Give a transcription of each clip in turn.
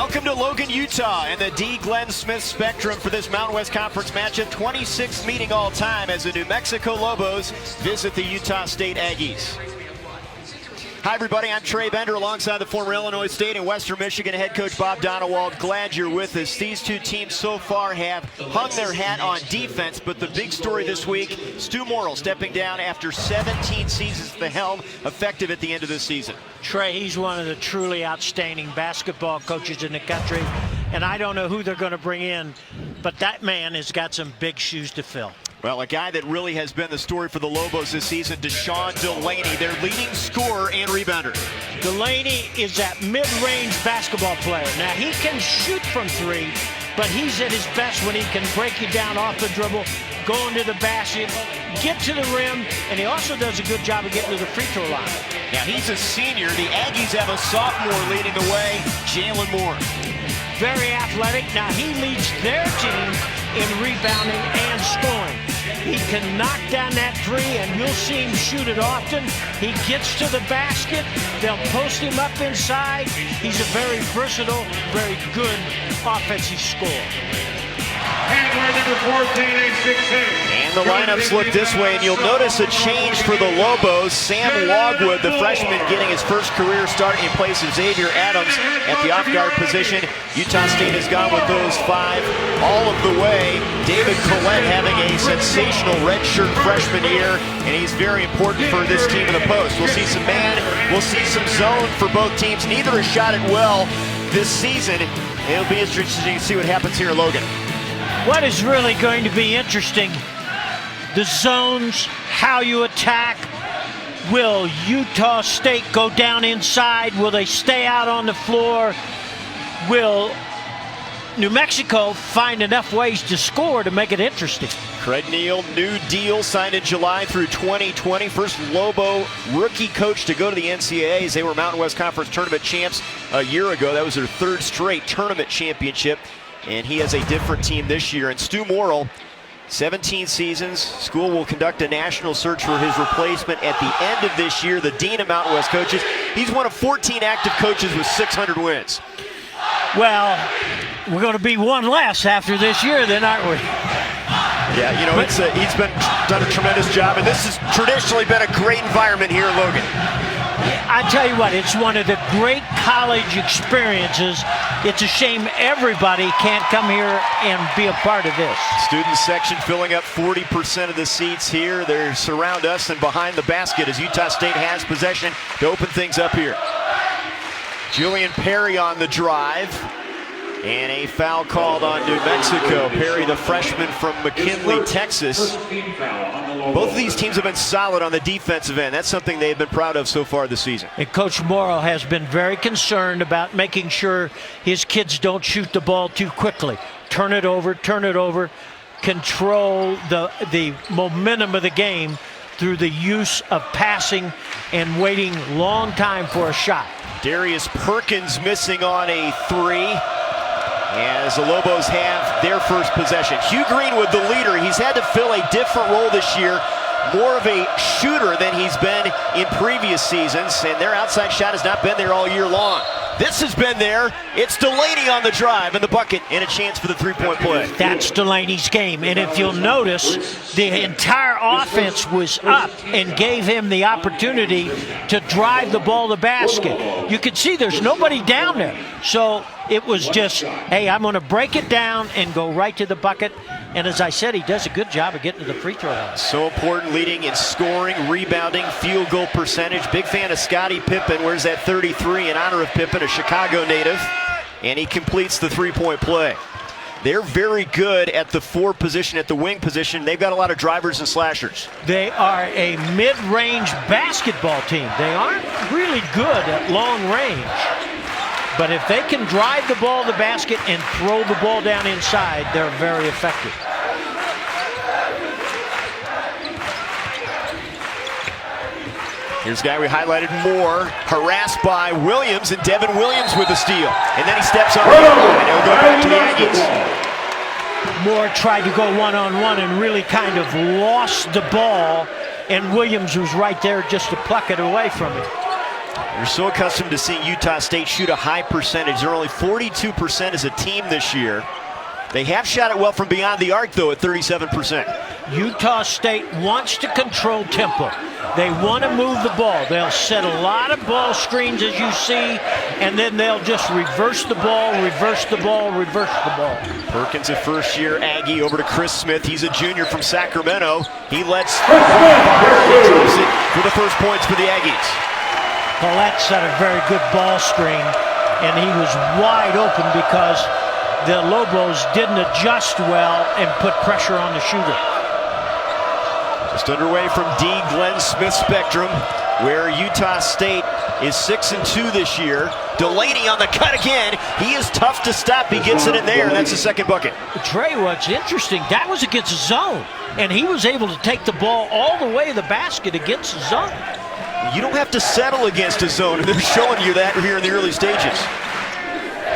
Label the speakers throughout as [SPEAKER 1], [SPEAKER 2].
[SPEAKER 1] Welcome to Logan, Utah, and the D. Glenn Smith Spectrum for this Mountain West Conference matchup. 26th meeting all time as the New Mexico Lobos visit the Utah State Aggies. Hi, everybody. I'm Trey Bender alongside the former Illinois State and Western Michigan head coach Bob Donewald. Glad you're with us. These two teams so far have hung their hat on defense, but the big story this week, Stu Morrill stepping down after 17 seasons at the helm, effective at the end of this season.
[SPEAKER 2] Trey, he's one of the truly outstanding basketball coaches in the country, and I don't know who they're going to bring in, but that man has got some big shoes to fill.
[SPEAKER 1] Well, a guy that really has been the story for the Lobos this season, Deshaun Delaney, their leading scorer and rebounder.
[SPEAKER 2] Delaney is that mid-range basketball player. Now, he can shoot from three, but he's at his best when he can break you down off the dribble, go into the basket, get to the rim, and he also does a good job of getting to the free throw line.
[SPEAKER 1] Now, he's a senior. The Aggies have a sophomore leading the way, Jalen Moore.
[SPEAKER 2] Very athletic. Now, he leads their team in rebounding and scoring. He can knock down that three, and you'll see him shoot it often. He gets to the basket. They'll post him up inside. He's a very versatile, very good offensive scorer.
[SPEAKER 3] Handler number 14, 8-6-8.
[SPEAKER 1] And the lineups look this way, and you'll notice a change for the Lobos. Sam Logwood, the freshman, getting his first career start in place of Xavier Adams at the off-guard position. Utah State has gone with those five all of the way. David Collette having a sensational redshirt freshman year, and he's very important for this team in the post. We'll see some man, we'll see some zone for both teams. Neither has shot it well this season. It'll be interesting to see what happens here in Logan.
[SPEAKER 2] What is really going to be interesting, the zones, how you attack. Will Utah State go down inside? Will they stay out on the floor? Will New Mexico find enough ways to score to make it interesting?
[SPEAKER 1] Craig Neal, new deal, signed in July through 2020. First Lobo rookie coach to go to the NCAAs. They were Mountain West Conference tournament champs a year ago. That was their third straight tournament championship. And he has a different team this year. And Stu Morrill, 17 seasons. School will conduct a national search for his replacement at the end of this year. The dean of Mountain West coaches. He's one of 14 active coaches with 600 wins.
[SPEAKER 2] Well, we're going to be one less after this year then, aren't we?
[SPEAKER 1] Yeah, you know, he's done a tremendous job, and this has traditionally been a great environment here in Logan.
[SPEAKER 2] I tell you what, it's one of the great college experiences. It's a shame everybody can't come here and be a part of this.
[SPEAKER 1] Student section filling up 40% of the seats here. They surround us and behind the basket as Utah State has possession to open things up here. Julian Perry on the drive. And a foul called on New Mexico. Perry, the freshman from McKinley, Texas. Both of these teams have been solid on the defensive end. That's something they've been proud of so far this season.
[SPEAKER 2] And Coach Morrill has been very concerned about making sure his kids don't shoot the ball too quickly. Turn it over, control the momentum of the game through the use of passing and waiting long time for a shot.
[SPEAKER 1] Darius Perkins missing on a three, as the Lobos have their first possession. Hugh Greenwood, the leader, he's had to fill a different role this year. More of a shooter than he's been in previous seasons, and their outside shot has not been there all year long. This has been there. It's Delaney on the drive and the bucket, and a chance for the three-point play.
[SPEAKER 2] That's Delaney's game, and if you'll notice, the entire offense was up and gave him the opportunity to drive the ball to the basket. You can see there's nobody down there, so it was just, hey, I'm going to break it down and go right to the bucket. And as I said, he does a good job of getting to the free throw line.
[SPEAKER 1] So important, leading in scoring, rebounding, field goal percentage. Big fan of Scottie Pippen. Wears that 33 in honor of Pippen, a Chicago native. And he completes the three-point play. They're very good at the four position, at the wing position. They've got a lot of drivers and slashers.
[SPEAKER 2] They are a mid-range basketball team. They aren't really good at long range. But if they can drive the ball to the basket and throw the ball down inside, they're very effective.
[SPEAKER 1] Here's a guy we highlighted more, harassed by Williams, and Devin Williams with the steal. And then he steps on the line. He'll go back to the Aggies.
[SPEAKER 2] Moore tried to go one-on-one and really kind of lost the ball, and Williams was right there just to pluck it away from him.
[SPEAKER 1] You're so accustomed to seeing Utah State shoot a high percentage. They're only 42% as a team this year. They have shot it well from beyond the arc, though, at 37%.
[SPEAKER 2] Utah State wants to control tempo. They want to move the ball. They'll set a lot of ball screens, as you see, and then they'll just reverse the ball, reverse the ball, reverse the ball.
[SPEAKER 1] Perkins, a first-year Aggie, over to Chris Smith. He's a junior from Sacramento. He lets fire and drops it for the first points for the Aggies.
[SPEAKER 2] Collette set a very good ball screen, and he was wide open because the Lobos didn't adjust well and put pressure on the shooter.
[SPEAKER 1] Just underway from D. Glenn Smith Spectrum, where Utah State is 6-2 this year. Delaney on the cut again. He is tough to stop. He gets it in there, and that's the second bucket.
[SPEAKER 2] Trey, what's interesting, that was against the zone, and he was able to take the ball all the way to the basket against the zone.
[SPEAKER 1] You don't have to settle against a zone, and they're showing you that here in the early stages.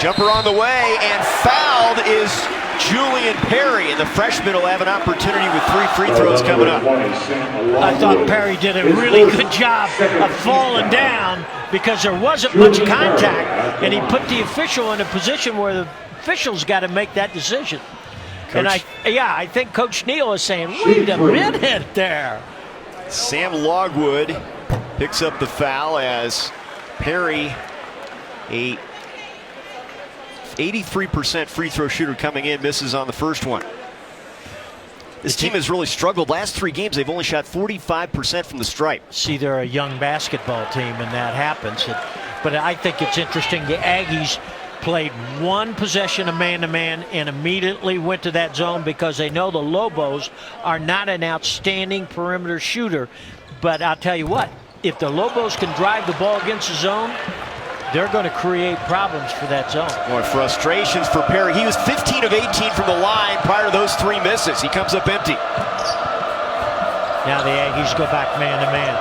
[SPEAKER 1] Jumper on the way, and fouled is Julian Perry, and the freshman will have an opportunity with 3 free throws coming up.
[SPEAKER 2] I thought Perry did a really good job of falling down because there wasn't much contact, and he put the official in a position where the official's got to make that decision. And I think Coach Neal is saying, wait a minute there.
[SPEAKER 1] Sam Logwood picks up the foul as Perry, a 83% free throw shooter coming in, misses on the first one. This team has really struggled. Last 3 games, they've only shot 45% from the stripe.
[SPEAKER 2] See, they're a young basketball team, and that happens. But I think it's interesting. The Aggies played one possession of man-to-man and immediately went to that zone because they know the Lobos are not an outstanding perimeter shooter. But I'll tell you what, if the Lobos can drive the ball against the zone, they're going to create problems for that zone.
[SPEAKER 1] More frustrations for Perry. He was 15 of 18 from the line prior to those 3 misses. He comes up empty.
[SPEAKER 2] Now the Aggies go back man-to-man.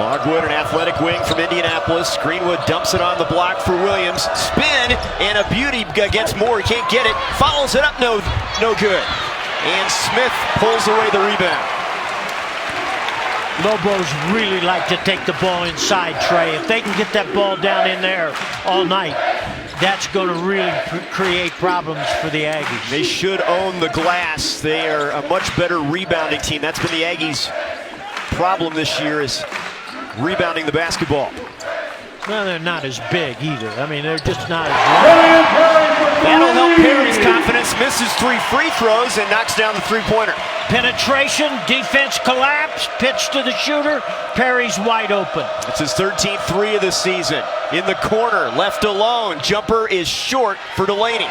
[SPEAKER 1] Logwood, an athletic wing from Indianapolis. Greenwood dumps it on the block for Williams. Spin, and a beauty against Moore. He can't get it. Follows it up, no good. And Smith pulls away the rebound.
[SPEAKER 2] Lobos really like to take the ball inside, Trey. If they can get that ball down in there all night, that's going to really create problems for the Aggies.
[SPEAKER 1] They should own the glass. They are a much better rebounding team. That's been the Aggies' problem this year, is rebounding the basketball.
[SPEAKER 2] Well, they're not as big either. I mean, they're just not as long.
[SPEAKER 1] That'll help Perry's confidence. Misses 3 free throws and knocks down the 3-pointer.
[SPEAKER 2] Penetration, defense collapse, pitch to the shooter. Perry's wide open.
[SPEAKER 1] It's his 13th 3 of the season. In the corner, left alone. Jumper is short for Delaney.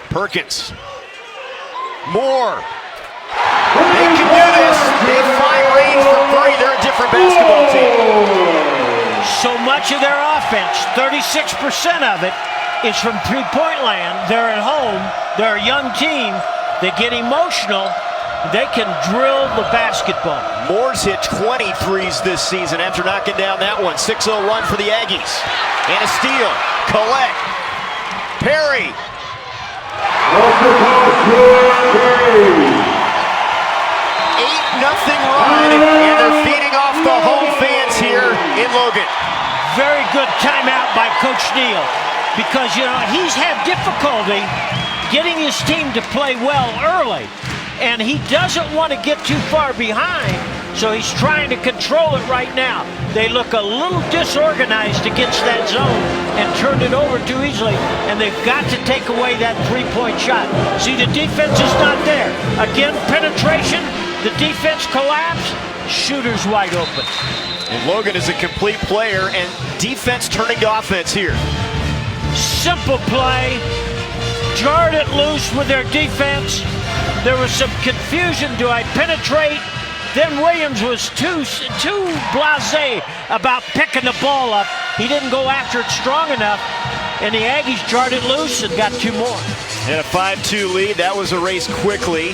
[SPEAKER 1] Perkins. Moore. They can do this. They find range for 3. They're a different basketball team.
[SPEAKER 2] So much of their offense, 36% of it, is from three-point land. They're at home. They're a young team. They get emotional. They can drill the basketball.
[SPEAKER 1] Moore's hit 20 threes this season after knocking down that one. 6-0 run for the Aggies. And a steal. Collette. Perry. 8-0 run, and they're feeding off the home fans here in Logan.
[SPEAKER 2] Very good timeout by Coach Neal, because, you know, he's had difficulty getting his team to play well early, and he doesn't want to get too far behind, so he's trying to control it right now. They look a little disorganized against that zone and turned it over too easily, and they've got to take away that three-point shot. See, the defense is not there. Again, penetration, the defense collapse, shooter's wide open.
[SPEAKER 1] And Logan is a complete player, and defense turning to offense here.
[SPEAKER 2] Simple play, jarred it loose with their defense. There was some confusion. Do I penetrate? Then Williams was too blasé about picking the ball up. He didn't go after it strong enough, and the Aggies jarred it loose and got 2 more.
[SPEAKER 1] And a 5-2 lead. That was erased quickly.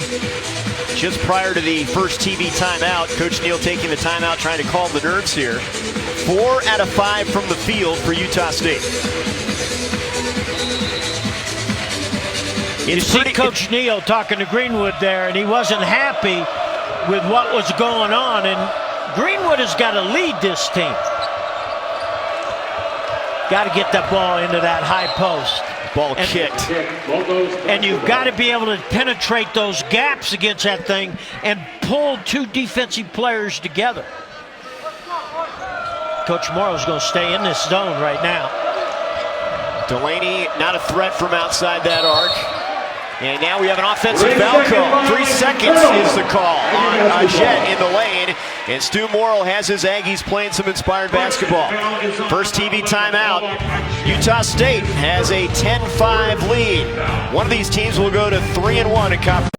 [SPEAKER 1] Just prior to the first TV timeout, Coach Neal taking the timeout, trying to calm the nerves here. 4 out of 5 from the field for Utah State.
[SPEAKER 2] You see Coach Neal talking to Greenwood there, and he wasn't happy with what was going on, and Greenwood has got to lead this team. Got to get that ball into that high post.
[SPEAKER 1] Ball kicked.
[SPEAKER 2] And you've got to be able to penetrate those gaps against that thing and pull two defensive players together. Coach Morrow's going to stay in this zone right now.
[SPEAKER 1] Delaney not a threat from outside that arc. And now we have an offensive foul call. 3 seconds is the call on Jet in the lane. And Stu Morrill has his Aggies playing some inspired basketball. First TV timeout. Utah State has a 10-5 lead. One of these teams will go to 3-1 in conference.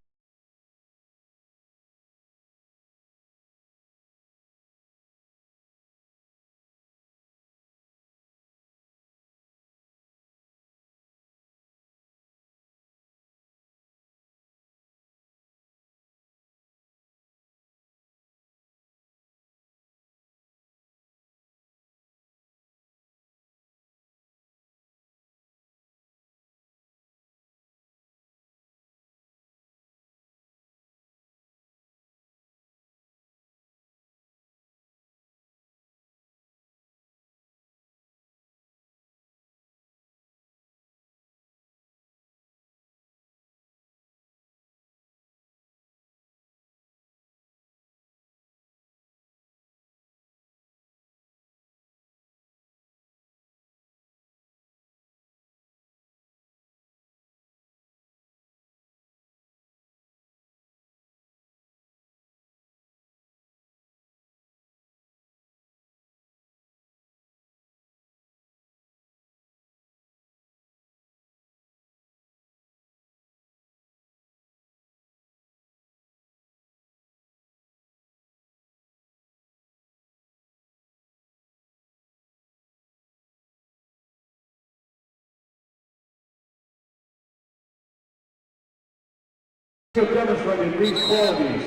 [SPEAKER 3] Demonstrated these qualities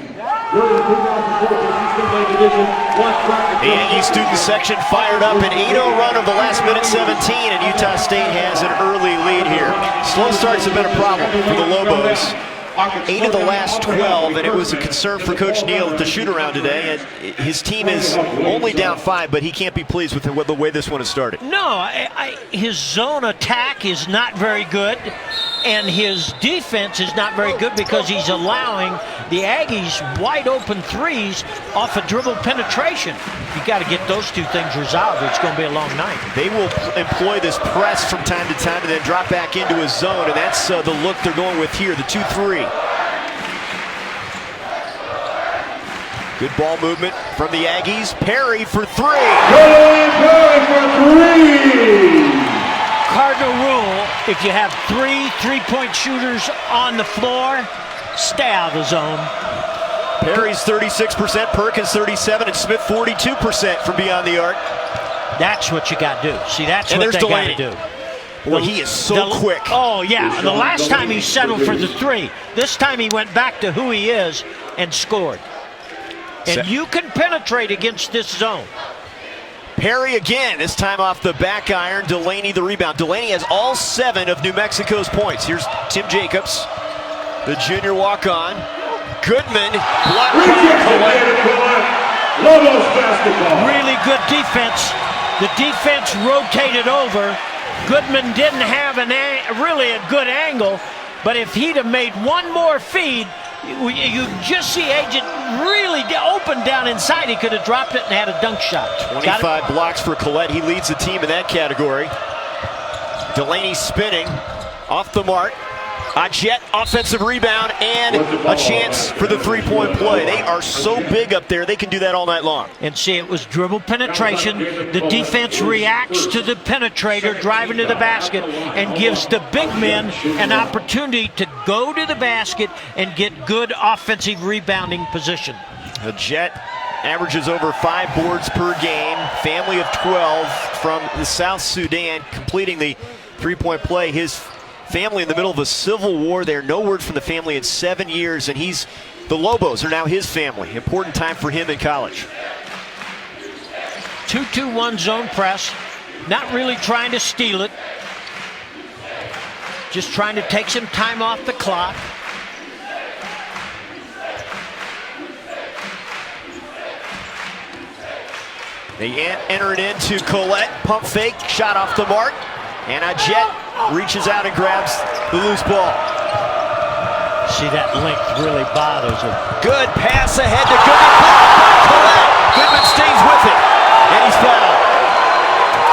[SPEAKER 3] during the 2014 Eastern Lake Edition
[SPEAKER 1] The Aggie student section fired up an 8-0 run of the last minute 17, and Utah State has an early lead here. Slow starts have been a problem for the Lobos. 8 of the last 12, and it was a concern for Coach Neal at the shoot-around today. And his team is only down 5, but he can't be pleased with the way this one has started.
[SPEAKER 2] No, his zone attack is not very good, and his defense is not very good because he's allowing the Aggies wide open threes off of dribble penetration. You got to get those two things resolved. It's going to be a long night. They
[SPEAKER 1] will employ this press from time to time and then drop back into his zone, and that's the look they're going with here, the 2-3. Good ball movement from the Aggies. Perry for 3.
[SPEAKER 3] Perry for 3.
[SPEAKER 2] Cardinal rule, if you have 3 3-point shooters on the floor, stay out of the zone.
[SPEAKER 1] Perry's 36%, Perkins 37%, and Smith 42% from beyond the arc.
[SPEAKER 2] That's what you got to do. See, that's what they got to do.
[SPEAKER 1] Boy, he is so quick.
[SPEAKER 2] Oh, yeah. The last time he settled for the 3. This time he went back to who he is and scored. And you can penetrate against this zone.
[SPEAKER 1] Perry again, this time off the back iron. Delaney the rebound. Delaney has all 7 of New Mexico's points. Here's Tim Jacobs, the junior walk-on. Goodman, blocked by
[SPEAKER 2] really good defense. The defense rotated over. Goodman didn't have really a good angle, but if he'd have made one more feed, you just see Agent really open down inside. He could have dropped it and had a dunk shot.
[SPEAKER 1] 25 blocks for Collette. He leads the team in that category. Delaney spinning off the mark. A Jet offensive rebound and a chance for the 3-point play. They are so big up there, they can do that all night long.
[SPEAKER 2] And see, it was dribble penetration. The defense reacts to the penetrator driving to the basket and gives the big men an opportunity to go to the basket and get good offensive rebounding position.
[SPEAKER 1] A Jet averages over 5 boards per game. Family of 12 from the South Sudan completing the 3-point play. His family in the middle of a civil war there. No word from the family in 7 years, and the Lobos are now his family. Important time for him in college.
[SPEAKER 2] 2-2-1 zone press. Not really trying to steal it. Just trying to take some time off the clock.
[SPEAKER 1] They enter it into Collette. Pump fake. Shot off the mark. And a Jet reaches out and grabs the loose ball.
[SPEAKER 2] See, that length really bothers him.
[SPEAKER 1] Good pass ahead to Goodman. Blocked by Collette. Goodman stays with it. And he's fouled.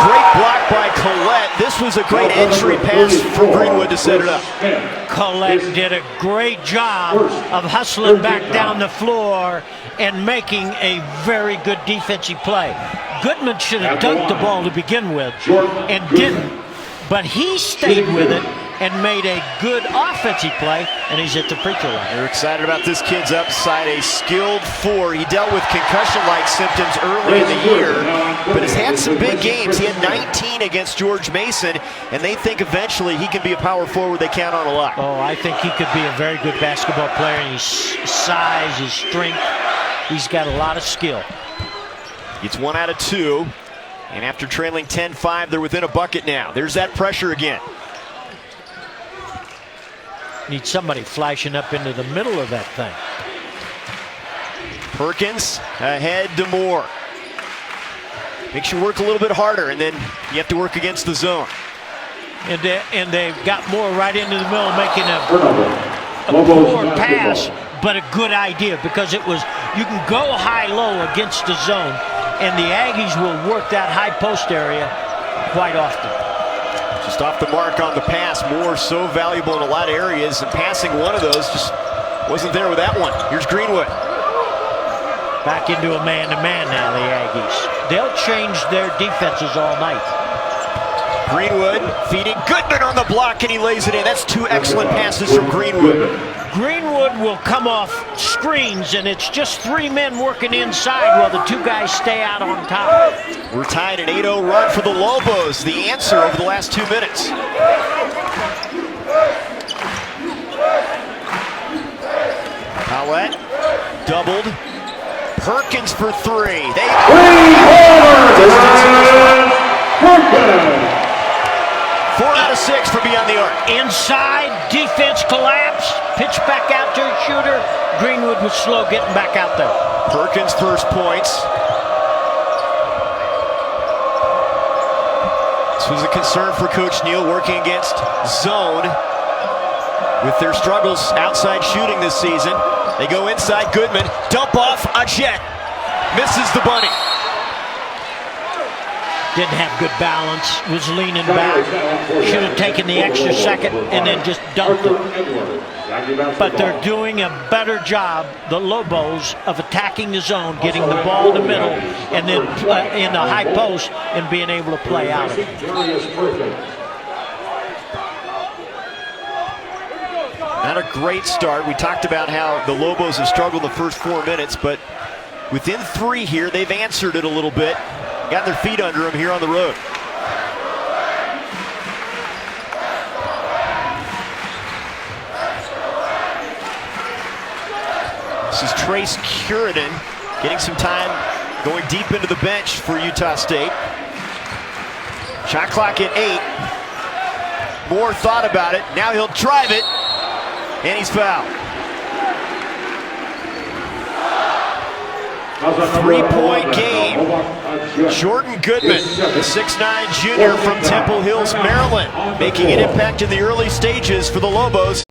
[SPEAKER 1] Great block by Collette. This was a great entry pass for Greenwood to set it up.
[SPEAKER 2] Collette did a great job of hustling back down the floor and making a very good defensive play. Goodman should have dunked the ball to begin with and didn't, but he stayed with it and made a good offensive play, and he's at the free throw line.
[SPEAKER 1] We're excited about this kid's upside, a skilled four. He dealt with concussion-like symptoms early in the year, but has had some big games. He had 19 against George Mason, and they think eventually he can be a power forward they count on a lot.
[SPEAKER 2] Oh, I think he could be a very good basketball player. His size, his strength, he's got a lot of skill.
[SPEAKER 1] It's 1 out of 2, and after trailing 10-5, they're within a bucket now. There's that pressure again.
[SPEAKER 2] Need somebody flashing up into the middle of that thing.
[SPEAKER 1] Perkins ahead to Moore. Makes you work a little bit harder, and then you have to work against the zone.
[SPEAKER 2] And they've got Moore right into the middle, making a poor pass, but a good idea, because it was, you can go high-low against the zone, and the Aggies will work that high post area quite often.
[SPEAKER 1] Just off the mark on the pass. Moore so valuable in a lot of areas, and passing one of those just wasn't there with that one. Here's Greenwood.
[SPEAKER 2] Back into a man-to-man now, the Aggies. They'll change their defenses all night.
[SPEAKER 1] Greenwood feeding Goodman on the block, and he lays it in. That's 2 excellent passes from Greenwood.
[SPEAKER 2] Greenwood will come off screens, and it's just 3 men working inside while the 2 guys stay out on top.
[SPEAKER 1] We're tied an 8-0 run for the Lobos. The answer over the last 2 minutes. Collette doubled. Perkins for 3. They 4 out of 6 for beyond the arc.
[SPEAKER 2] Inside, defense collapse, pitch back out to a shooter. Greenwood was slow getting back out there.
[SPEAKER 1] Perkins first points. This was a concern for Coach Neal, working against zone with their struggles outside shooting this season. They go inside. Goodman, dump off, a Jet misses the bunny.
[SPEAKER 2] Didn't have good balance, was leaning back. Should have taken the extra second and then just dumped it. But they're doing a better job, the Lobos, of attacking the zone, getting the ball in the middle, and then in the high post, and being able to play out of it.
[SPEAKER 1] Not a great start. We talked about how the Lobos have struggled the first 4 minutes, but within 3 here, they've answered it a little bit. Got their feet under them here on the road. This is Trace Curidan getting some time, going deep into the bench for Utah State. Shot clock at 8. Moore thought about it. Now he'll drive it, and he's fouled. 3-point game. Jordan Goodman, the 6'9" junior from Temple Hills, Maryland, making an impact in the early stages for the Lobos.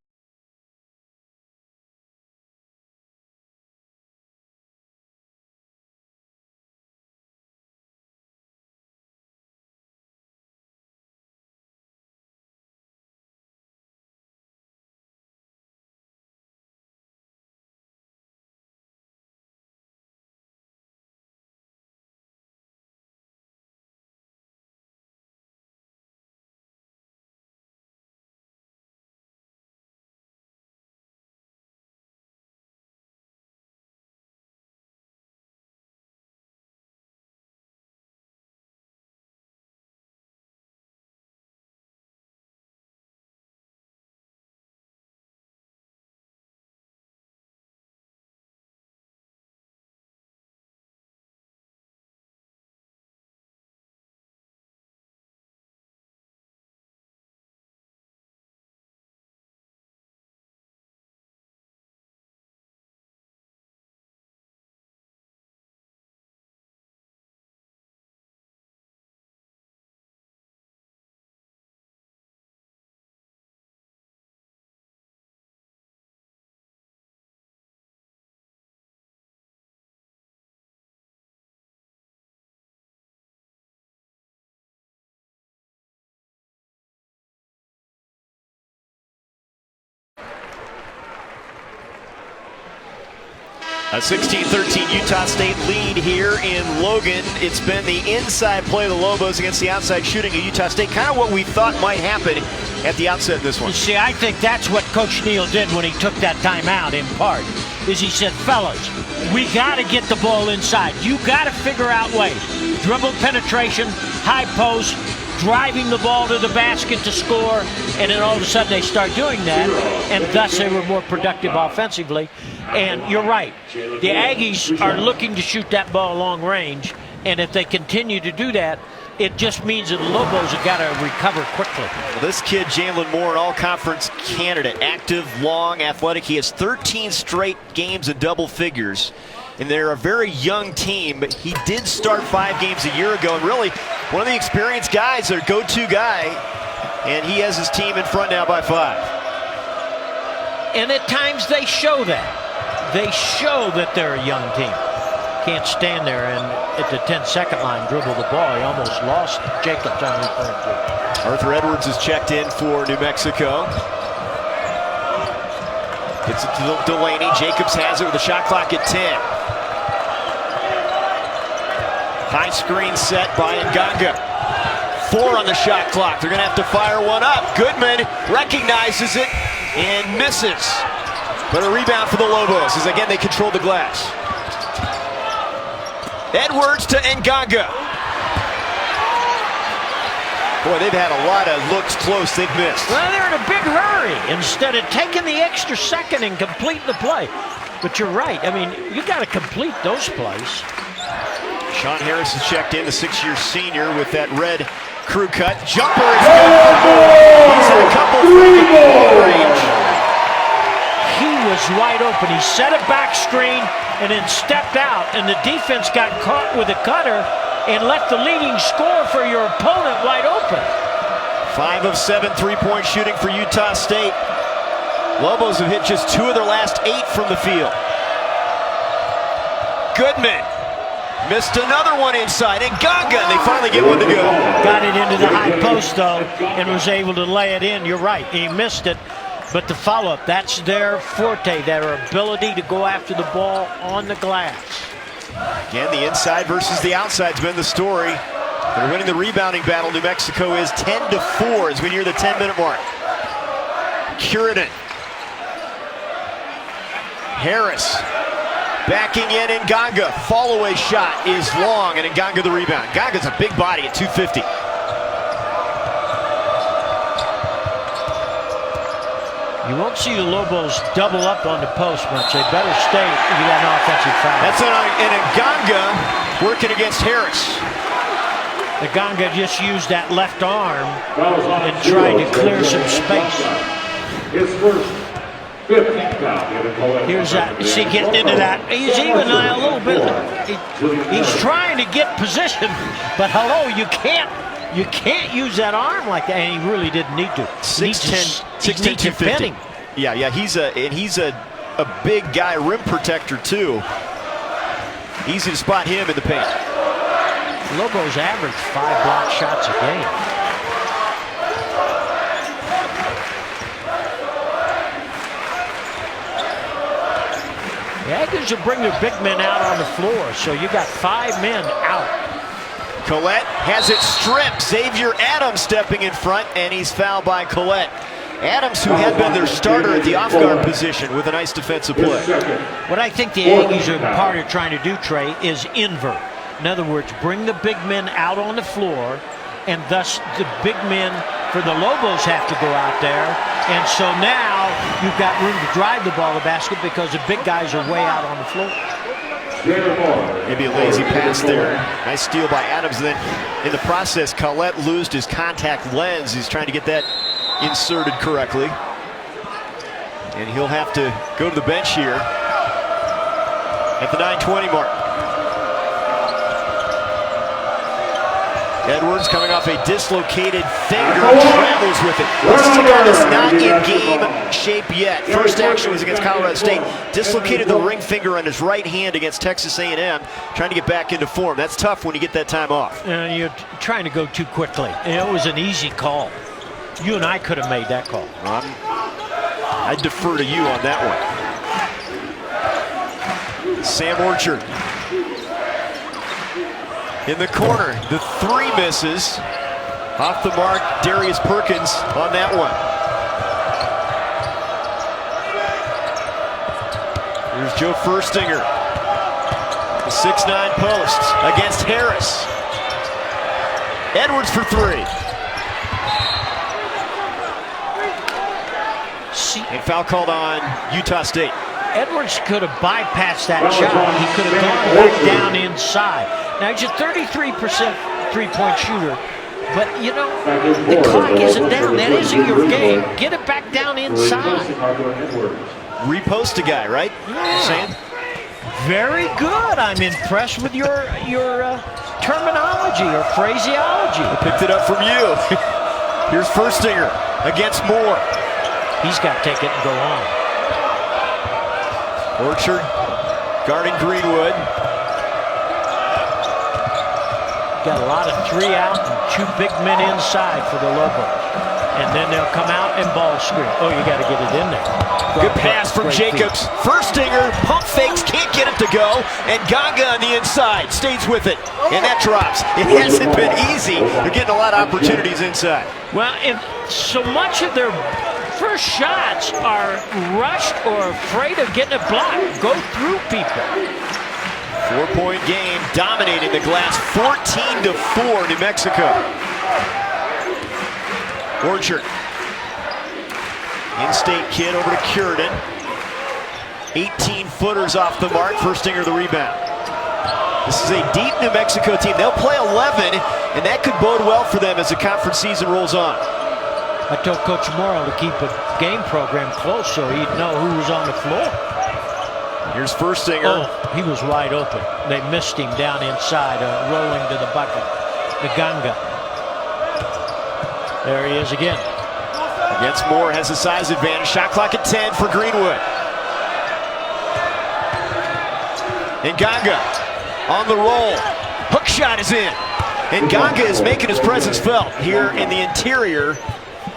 [SPEAKER 1] A 16-13 Utah State lead here in Logan. It's been the inside play of the Lobos against the outside shooting of Utah State. Kind of what we thought might happen at the outset of this one.
[SPEAKER 2] You see, I think that's what Coach Neal did when he took that timeout in part, is he said, fellas, we got to get the ball inside. You got to figure out ways. Dribble penetration, high post, driving the ball to the basket to score, and then all of a sudden they start doing that, and thus they were more productive offensively. And you're right, the Aggies are looking to shoot that ball long range, and if they continue to do that, it just means that the Lobos have got to recover quickly.
[SPEAKER 1] Well, this kid, Jalen Moore, an all-conference candidate, active, long, athletic. He has 13 straight games in double figures. And they're a very young team, but he did start 5 games a year ago. And really, one of the experienced guys, their go-to guy, and he has his team in front now by 5.
[SPEAKER 2] And at times they show that. They show that they're a young team. Can't stand there and at the 10-second line dribble the ball. He almost lost Jacobs on return too.
[SPEAKER 1] Arthur Edwards is checked in for New Mexico. Gets it to Delaney. Jacobs has it with the shot clock at 10. High screen set by Nganga. 4 on the shot clock. They're going to have to fire one up. Goodman recognizes it and misses. But a rebound for the Lobos as again they control the glass. Edwards to Nganga. Boy, they've had a lot of looks close they've missed.
[SPEAKER 2] Well, they're in a big hurry instead of taking the extra second and complete the play. But you're right. I mean, you got to complete those plays.
[SPEAKER 1] Sean Harris is checked in, the 6-year senior, with that red crew cut. Jumper is good. He's in a couple from range.
[SPEAKER 2] He was wide open. He set a back screen and then stepped out, and the defense got caught with a cutter and let the leading score for your opponent wide open.
[SPEAKER 1] 5 of 7 3-point shooting for Utah State. Lobos have hit just 2 of their last 8 from the field. Goodman missed another one inside, and Nganga, and they finally get one to go.
[SPEAKER 2] Got it into the high post, though, and was able to lay it in. You're right, he missed it. But the follow-up, that's their forte, their ability to go after the ball on the glass.
[SPEAKER 1] Again, the inside versus the outside's been the story. They're winning the rebounding battle. New Mexico is 10-4 as we near the 10-minute mark. Curidan. Harris backing in Nganga. Fall-away shot is long, and Nganga the rebound. Nganga's a big body at 250.
[SPEAKER 2] You won't see the Lobos double up on the post much. They better stay if you got an offensive foul.
[SPEAKER 1] That's an Nganga working against Harris.
[SPEAKER 2] Nganga just used that left arm and tried to clear some space.
[SPEAKER 3] His first 15th foul.
[SPEAKER 2] Here's that. See, getting into that. He's even a little bit. He's trying to get position, but hello, you can't use that arm like that, and he really didn't need to.
[SPEAKER 1] 6'10", 250. Yeah, he's a big guy, rim protector too. Easy to spot him in the paint.
[SPEAKER 2] Lobos average 5 block shots a game. The Aggies will bring their big men out on the floor, so you got 5 men out.
[SPEAKER 1] Collette has it stripped. Xavier Adams stepping in front, and he's fouled by Collette. Adams, who had been their starter at the off-guard position, with a nice defensive play.
[SPEAKER 2] What I think the Aggies are part of trying to do, Trey, is invert. In other words, bring the big men out on the floor, and thus the big men for the Lobos have to go out there. And so now you've got room to drive the ball to the basket because the big guys are way out on the floor.
[SPEAKER 1] Maybe a lazy pass there. Nice steal by Adams. And then in the process, Collette loosed his contact lens. He's trying to get that inserted correctly. And he'll have to go to the bench here at the 9:20 mark. Edwards coming off a dislocated finger, travels with it. This is a guy that's not in game shape yet. First action was against Colorado State. Dislocated the ring finger on his right hand against Texas A&M, trying to get back into form. That's tough when you get that time off.
[SPEAKER 2] You're trying to go too quickly. It was an easy call. You and I could have made that call.
[SPEAKER 1] I defer to you on that one. Sam Orchard. In the corner, the three misses. Off the mark, Darius Perkins on that one. Here's Joe Furstinger. The 6'9" post against Harris. Edwards for three. And foul called on Utah State.
[SPEAKER 2] Edwards could have bypassed that shot. He could have gone back down inside. Now he's a 33% three-point shooter. But, you know, the clock isn't down. That isn't your game. Get it back down inside.
[SPEAKER 1] Repost a guy, right?
[SPEAKER 2] Yeah.
[SPEAKER 1] Sam?
[SPEAKER 2] Very good. I'm impressed with your terminology or phraseology.
[SPEAKER 1] I picked it up from you. Here's Furstinger against Moore.
[SPEAKER 2] He's got to take it and go on.
[SPEAKER 1] Orchard guarding Greenwood.
[SPEAKER 2] Got a lot of three out and two big men inside for the Lobos. And then they'll come out and ball screen. Oh, you got to get it in there.
[SPEAKER 1] Good pass from Jacobs. Furstinger, pump fakes, can't get it to go. And Ganga on the inside stays with it. And that drops. It hasn't been easy. They're getting a lot of opportunities inside.
[SPEAKER 2] Well, if so much of their first shots are rushed or afraid of getting it blocked, go through people.
[SPEAKER 1] 4-point game, dominating the glass, 14-4, New Mexico. Orchard. In-state kid over to Curidan. 18-footers off the mark, Furstinger the rebound. This is a deep New Mexico team. They'll play 11, and that could bode well for them as the conference season rolls on.
[SPEAKER 2] I told Coach Morrow to keep a game program close so he'd know who was on the floor.
[SPEAKER 1] Here's Furstinger.
[SPEAKER 2] Oh, he was wide open. They missed him down inside, rolling to the bucket. The Ganga. There he is again.
[SPEAKER 1] Against Moore, has a size advantage. Shot clock at 10 for Greenwood. And Ganga on the roll. Hook shot is in. And Ganga is making his presence felt here in the interior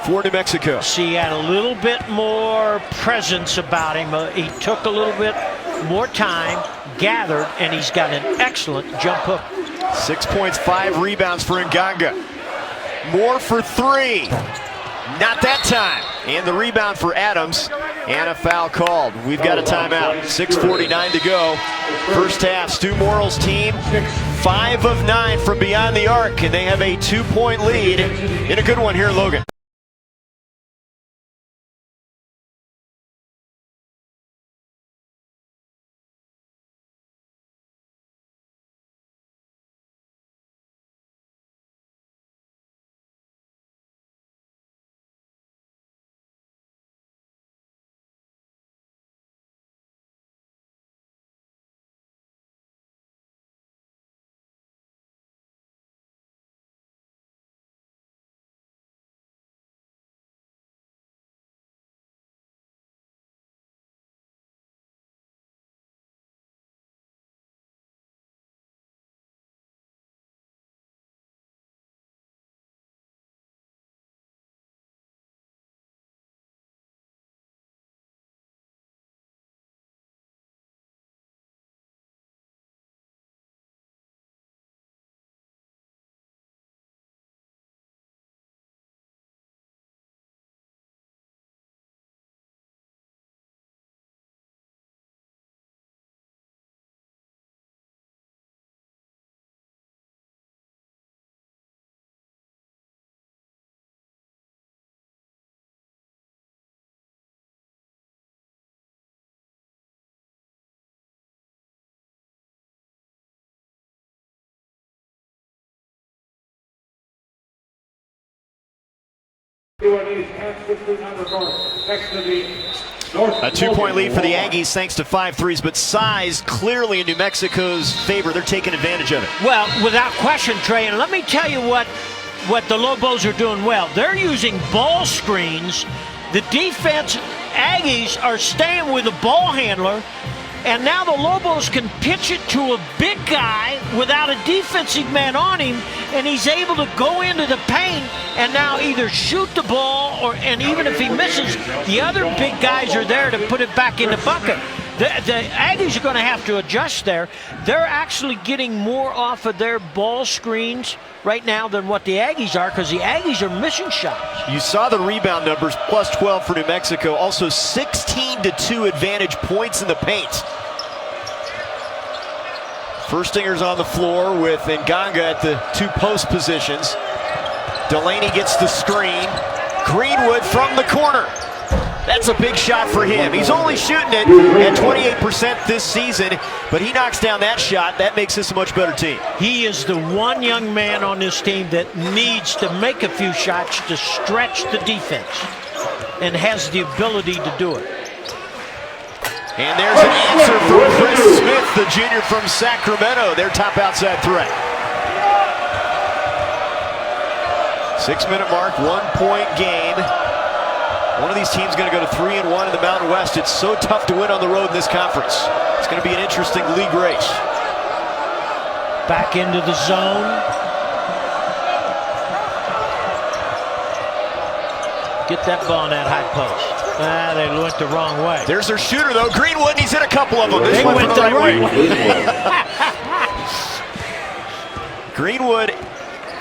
[SPEAKER 1] for New Mexico.
[SPEAKER 2] See, he had a little bit more presence about him. He took a little bit more time, gathered, and he's got an excellent jump hook.
[SPEAKER 1] 6 points, 5 rebounds for Nganga. Moore for three. Not that time. And the rebound for Adams. And a foul called. We've got a timeout. 6:49 to go. First half, Stu Morrill's team, 5 of 9 from beyond the arc, and they have a 2-point lead in a good one here in Logan. A 2-point lead for the Aggies thanks to 5 threes, but size clearly in New Mexico's favor. They're taking advantage of it.
[SPEAKER 2] Well, without question, Trey, and let me tell you what the Lobos are doing well. They're using ball screens. The defense, Aggies are staying with a ball handler, and now the Lobos can pitch it to a big guy without a defensive man on him, and he's able to go into the paint and now either shoot the ball, and even if he misses, the other big guys are there to put it back in the bucket. The Aggies are going to have to adjust there. They're actually getting more off of their ball screens right now than what the Aggies are, because the Aggies are missing shots.
[SPEAKER 1] You saw the rebound numbers, plus 12 for New Mexico. Also 16-2 advantage points in the paint. Firstinger's on the floor with Nganga at the 2 post positions. Delaney gets the screen. Greenwood from the corner. That's a big shot for him. He's only shooting it at 28% this season, but he knocks down that shot. That makes this a much better team.
[SPEAKER 2] He is the one young man on this team that needs to make a few shots to stretch the defense and has the ability to do it.
[SPEAKER 1] And there's an answer from Chris Smith, the junior from Sacramento, their top outside threat. 6-minute mark, 1-point game. One of these teams going to go to 3-1 in the Mountain West. It's so tough to win on the road in this conference. It's going to be an interesting league race.
[SPEAKER 2] Back into the zone. Get that ball in that high post. They went the wrong way.
[SPEAKER 1] There's their shooter, though. Greenwood, he's hit a couple of them. This
[SPEAKER 2] they
[SPEAKER 1] went
[SPEAKER 2] went
[SPEAKER 1] the right way. Greenwood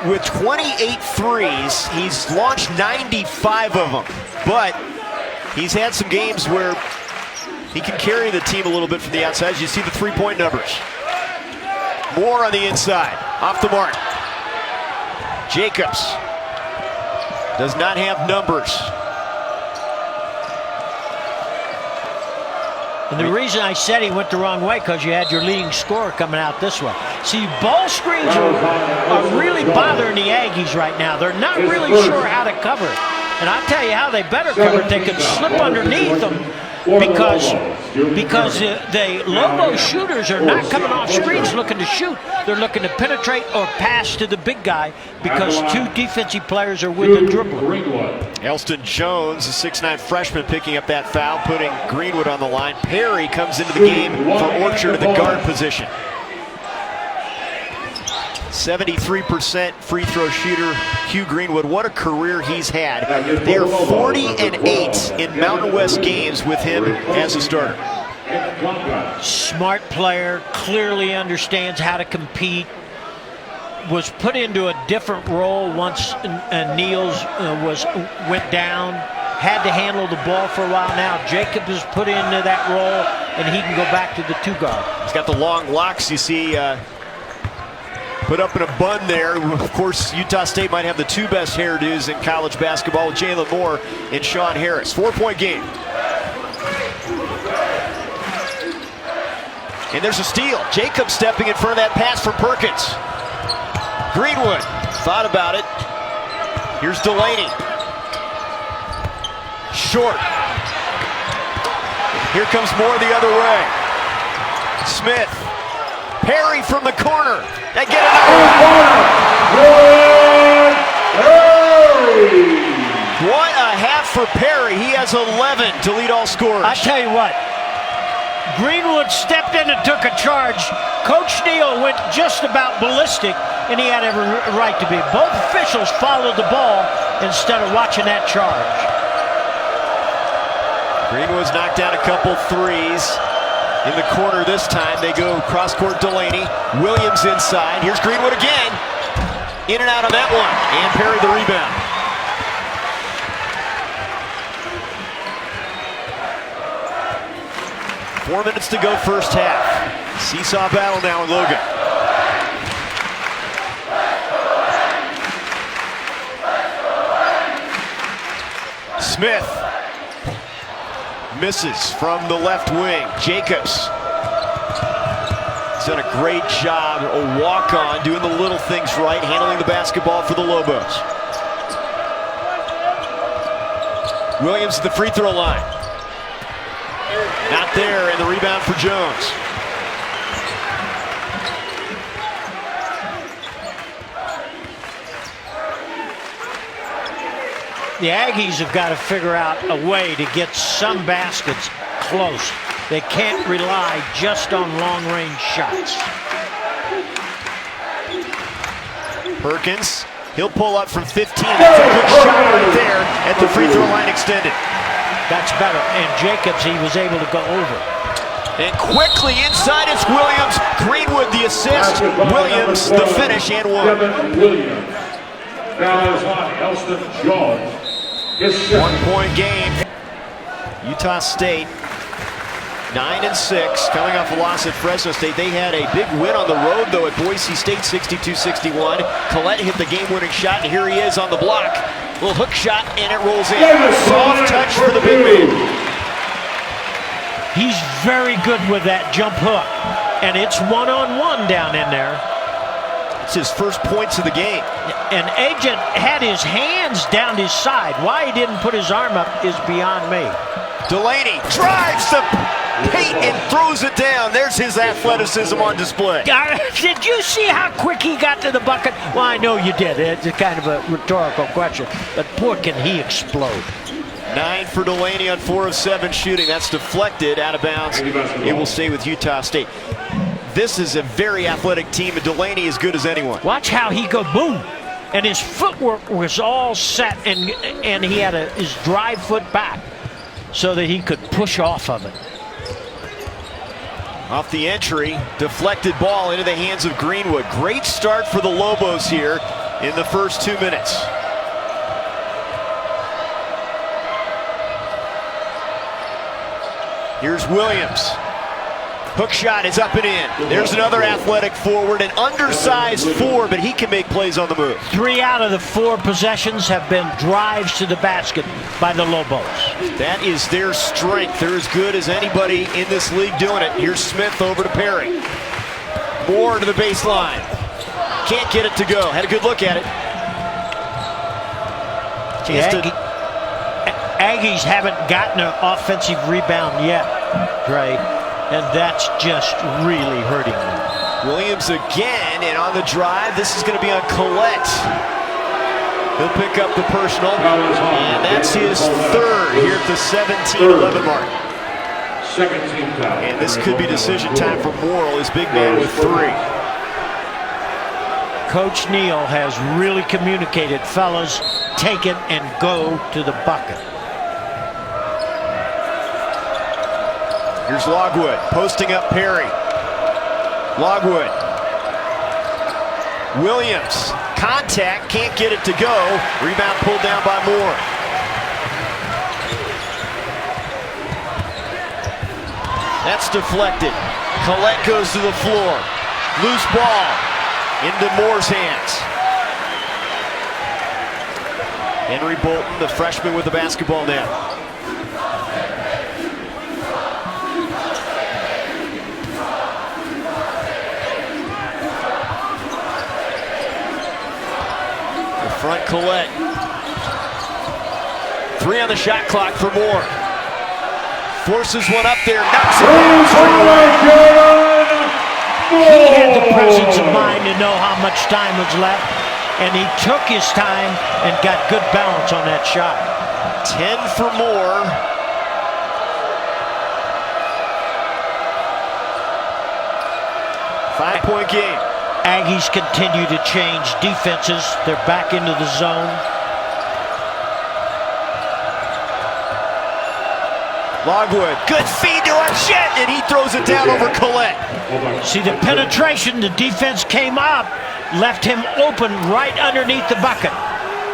[SPEAKER 1] with 28 threes. He's launched 95 of them. But he's had some games where he can carry the team a little bit from the outside. As you see the 3-point numbers. More on the inside. Off the mark. Jacobs does not have numbers.
[SPEAKER 2] And the reason I said he went the wrong way, because you had your leading scorer coming out this way. See, ball screens are really bothering the Aggies right now. They're not really sure how to cover it. And I'll tell you how they better cover it. They could slip underneath them because the Lobo shooters are not coming off screens looking to shoot. They're looking to penetrate or pass to the big guy because 2 defensive players are with the dribbler.
[SPEAKER 1] Elston Jones, a 6'9" freshman, picking up that foul, putting Greenwood on the line. Perry comes into the game for Orchard at the guard position. 73% free throw shooter, Hugh Greenwood. What a career he's had. They are 40-8 in Mountain West games with him as a starter.
[SPEAKER 2] Smart player, clearly understands how to compete. Was put into a different role once Niels went down. Had to handle the ball for a while now. Jacob is put into that role, and he can go back to the 2 guard.
[SPEAKER 1] He's got the long locks, you see, put up in a bun there. Of course, Utah State might have the 2 best hairdos in college basketball with Jalen Moore and Sean Harris. 4-point game. And there's a steal. Jacob stepping in front of that pass from Perkins. Greenwood thought about it. Here's Delaney. Short. Here comes Moore the other way. Smith. Perry from the corner. They get another. What a half for Perry. He has 11 to lead all scorers.
[SPEAKER 2] I tell you what, Greenwood stepped in and took a charge. Coach Neal went just about ballistic, and he had every right to be. Both officials followed the ball instead of watching that charge.
[SPEAKER 1] Greenwood's knocked down a couple threes. In the corner this time, they go cross-court Delaney. Williams inside. Here's Greenwood again. In and out on that one. And Perry the rebound. Four minutes to go first half. Seesaw battle now in Logan. Smith misses from the left wing. Jacobs has done a great job, a walk-on, doing the little things right, handling the basketball for the Lobos. Williams at the free throw line. Not there, and the rebound for Jones.
[SPEAKER 2] The Aggies have got to figure out a way to get some baskets close. They can't rely just on long-range shots.
[SPEAKER 1] Perkins, he'll pull up from 15. That's a good shot right there at the free throw line extended.
[SPEAKER 2] That's better. And Jacobs, he was able to go over.
[SPEAKER 1] And quickly inside it's Williams. Greenwood the assist. Williams the finish and one.
[SPEAKER 3] Williams. Now is on Elston Jones. His
[SPEAKER 1] 1-point game. Utah State 9-6, coming off a loss at Fresno State. They had a big win on the road, though, at Boise State, 62-61. Collette hit the game-winning shot, and here he is on the block. Little hook shot, and it rolls in. Soft touch for the big man.
[SPEAKER 2] He's very good with that jump hook, and it's one-on-one down in there.
[SPEAKER 1] It's his first points of the game.
[SPEAKER 2] And Agent had his hands down his side. Why he didn't put his arm up is beyond me.
[SPEAKER 1] Delaney drives the paint and throws it down. There's his athleticism on display.
[SPEAKER 2] Did you see how quick he got to the bucket? Well, I know you did. It's kind of a rhetorical question. But boy, can he explode.
[SPEAKER 1] 9 for Delaney on 4 of 7 shooting. That's deflected out of bounds. It will stay with Utah State. This is a very athletic team, and Delaney is good as anyone.
[SPEAKER 2] Watch how he go boom. And his footwork was all set, and he had his drive foot back so that he could push off of it.
[SPEAKER 1] Off the entry, deflected ball into the hands of Greenwood. Great start for the Lobos here in the first 2 minutes. Here's Williams. Hook shot is up and in. There's another athletic forward, an undersized 4, but he can make plays on the move.
[SPEAKER 2] 3 out of the 4 possessions have been drives to the basket by the Lobos.
[SPEAKER 1] That is their strength. They're as good as anybody in this league doing it. Here's Smith over to Perry. Moore to the baseline. Can't get it to go. Had a good look at it.
[SPEAKER 2] Aggies haven't gotten an offensive rebound yet, Dre. And that's just really hurting them.
[SPEAKER 1] Williams again, and on the drive, this is going to be on Collette. He'll pick up the personal, and that's his 3rd here at the 17-11 mark.
[SPEAKER 3] Second team foul.
[SPEAKER 1] And this could be decision time for Morrill, his big man with 3.
[SPEAKER 2] Coach Neal has really communicated, fellas, take it and go to the bucket.
[SPEAKER 1] Here's Logwood posting up Perry. Logwood. Williams. Contact. Can't get it to go. Rebound pulled down by Moore. That's deflected. Collette goes to the floor. Loose ball into Moore's hands. Henry Bolton, the freshman, with the basketball now. Front Collette. 3 on the shot clock for Moore. Forces one up there, knocks it down.
[SPEAKER 2] He had the presence of mind to know how much time was left, and he took his time and got good balance on that shot.
[SPEAKER 1] 10 for Moore. Five-point game.
[SPEAKER 2] Aggies continue to change defenses. They're back into the zone.
[SPEAKER 1] Logwood, good feed to Archette, and he throws it down over Collette.
[SPEAKER 2] See the penetration, the defense came up, left him open right underneath the bucket.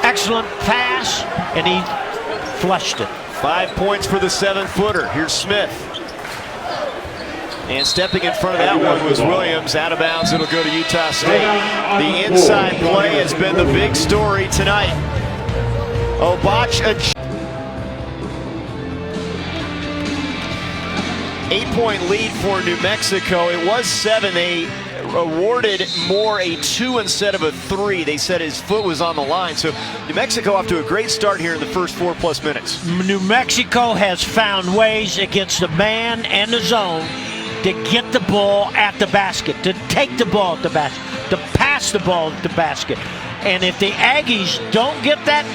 [SPEAKER 2] Excellent pass, and he flushed it.
[SPEAKER 1] 5 points for the 7-footer. Here's Smith. And stepping in front of that one was Williams. Out of bounds, it'll go to Utah State. The inside play has been the big story tonight. Obach, 8-point lead for New Mexico. It was 7. They awarded Moore a 2 instead of a 3. They said his foot was on the line. So New Mexico off to a great start here in the first 4+ minutes.
[SPEAKER 2] New Mexico has found ways against the man and the zone to get the ball at the basket, to take the ball at the basket, to pass the ball at the basket. And if the Aggies don't get that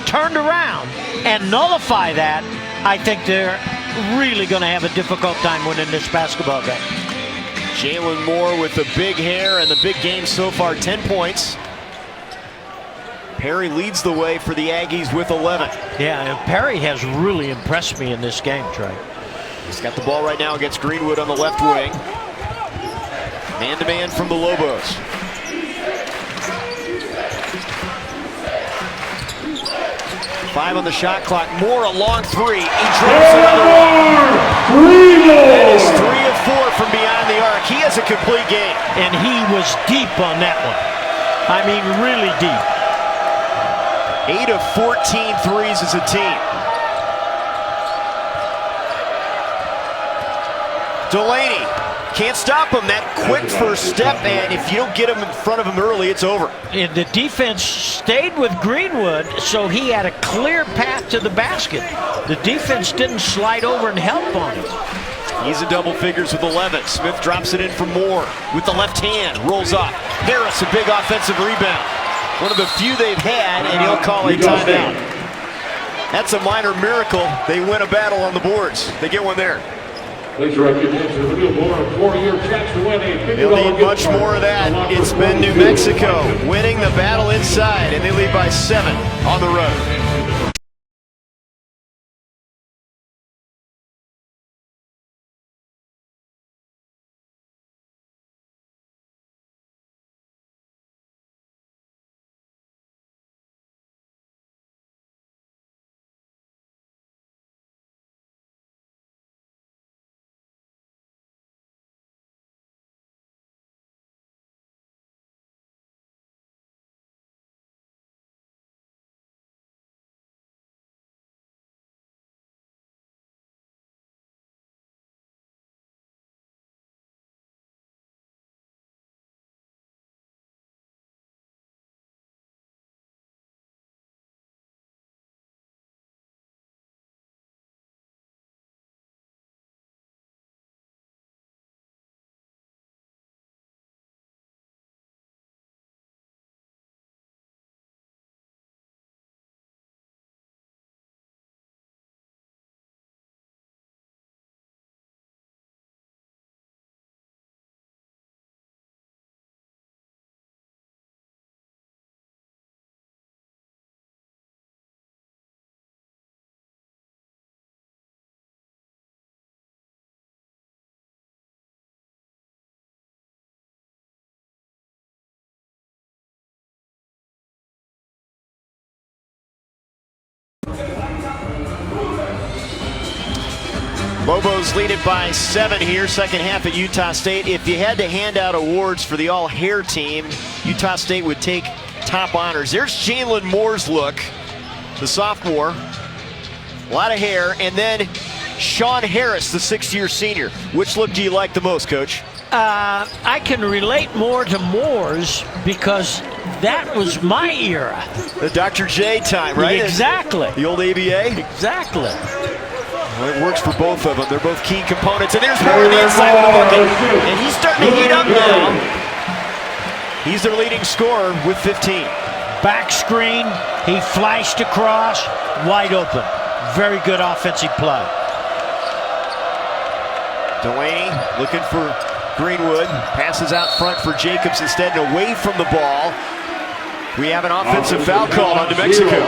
[SPEAKER 2] turned around and nullify that, I think they're really going to have a difficult time winning this basketball game.
[SPEAKER 1] Jalen Moore with the big hair and the big game so far, 10 points. Perry leads the way for the Aggies with 11.
[SPEAKER 2] Yeah, and Perry has really impressed me in this game, Trey.
[SPEAKER 1] He's got the ball right now against Greenwood on the left wing. Man-to-man from the Lobos. Five on the shot clock. Moore, a long three. He drops another one. That is 3 of 4 from beyond the arc. He has a complete game.
[SPEAKER 2] And he was deep on that one. I mean, really deep.
[SPEAKER 1] 8 of 14 threes as a team. Delaney can't stop him. That quick first step, and if you don't get him in front of him early, it's over.
[SPEAKER 2] And the defense stayed with Greenwood, so he had a clear path to the basket. The defense didn't slide over and help on him.
[SPEAKER 1] He's in double figures with 11. Smith drops it in for Moore with the left hand, rolls off. Harris, a big offensive rebound. One of the few they've had, and he'll call a timeout. That's a minor miracle. They win a battle on the boards. They get one there.
[SPEAKER 3] Please direct your attention to the new board, 4-year chance to win a $50
[SPEAKER 1] They'll need
[SPEAKER 3] gift
[SPEAKER 1] much
[SPEAKER 3] card.
[SPEAKER 1] more of that. It's been New Mexico winning the battle inside, and they lead by 7 on the road. Lobos lead it by 7 here, second half at Utah State. If you had to hand out awards for the all-hair team, Utah State would take top honors. There's Jalen Moore's look, the sophomore. A lot of hair. And then Sean Harris, the 6th-year senior. Which look do you like the most, Coach?
[SPEAKER 2] I can relate more to Moore's because that was my era.
[SPEAKER 1] The Dr. J time, right?
[SPEAKER 2] Exactly.
[SPEAKER 1] The old ABA?
[SPEAKER 2] Exactly.
[SPEAKER 1] Well, it works for both of them. They're both key components. And there's Moore on the inside of the bucket. And he's starting to heat up now. He's their leading scorer with 15.
[SPEAKER 2] Back screen, he flashed across, wide open. Very good offensive play.
[SPEAKER 1] Delaney looking for Greenwood. Passes out front for Jacobs instead and away from the ball. We have an offensive foul call on New Mexico.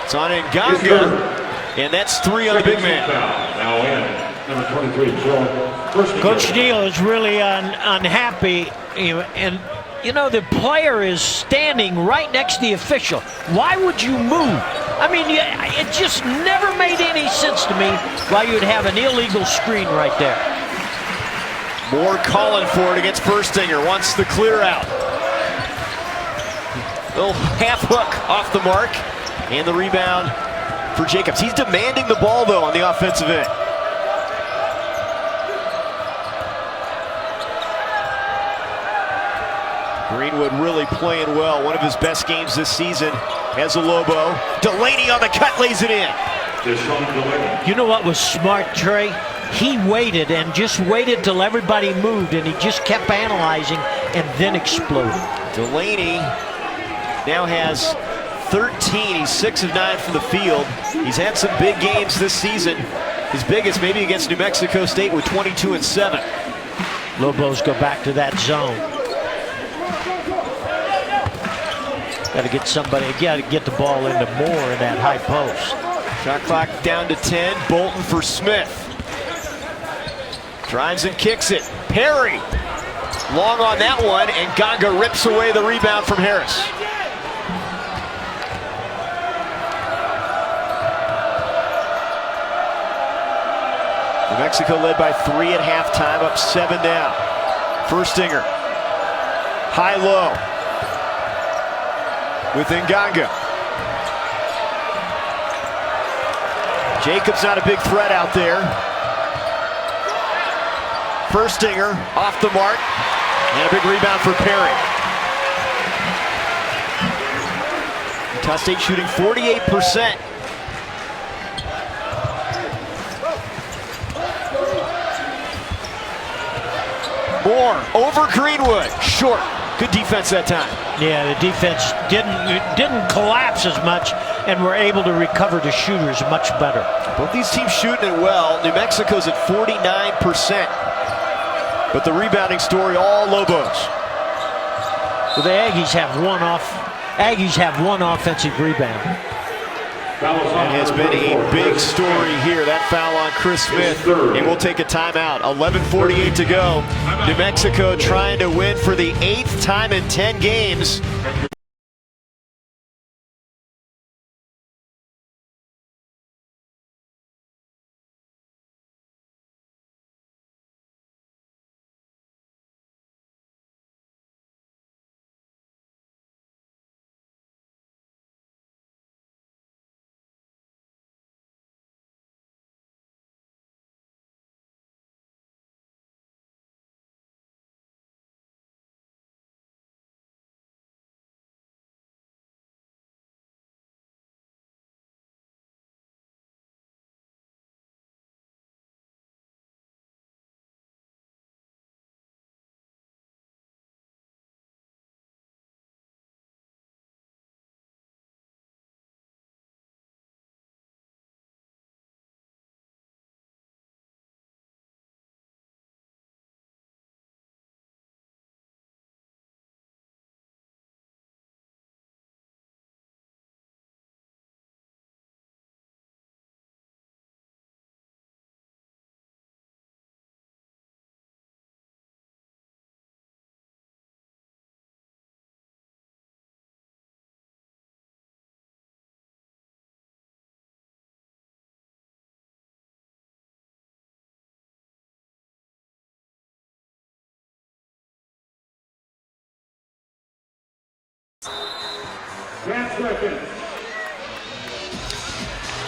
[SPEAKER 1] It's on Nganga. And that's 3 on the big man.
[SPEAKER 2] Coach Neal is really unhappy. And, you know, the player is standing right next to the official. Why would you move? I mean, it just never made any sense to me why you would have an illegal screen right there.
[SPEAKER 1] Moore calling for it against Furstinger. Wants the clear out. Little half hook off the mark. And the rebound for Jacobs. He's demanding the ball, though, on the offensive end. Greenwood really playing well. One of his best games this season as a Lobo. Delaney on the cut, lays it in.
[SPEAKER 2] You know what was smart, Trey? He waited and just waited till everybody moved, and he just kept analyzing and then exploded.
[SPEAKER 1] Delaney now has 13. He's 6 of 9 from the field. He's had some big games this season. His biggest maybe against New Mexico State with 22 and 7.
[SPEAKER 2] Lobos go back to that zone. Got to get somebody, got to get the ball into Moore in that high post.
[SPEAKER 1] Shot clock down to 10. Bolton for Smith. Drives and kicks it. Perry. Long on that one, and Ganga rips away the rebound from Harris. New Mexico led by 3 at halftime, up 7 down. Firstinger. High-low. With Nganga. Jacobs not a big threat out there. Firstinger off the mark. And a big rebound for Perry. Utah State shooting 48%. Moore over Greenwood. Short. Good defense that time.
[SPEAKER 2] Yeah, the defense didn't collapse as much and were able to recover the shooters much better.
[SPEAKER 1] Both these teams shooting it well. New Mexico's at 49%. But the rebounding story, all Lobos.
[SPEAKER 2] Well, the Aggies have one offensive rebound.
[SPEAKER 1] That has been a big story here. That foul on Chris Smith. And we'll take a timeout. 11:48 to go. New Mexico trying to win for the 8th time in 10 games.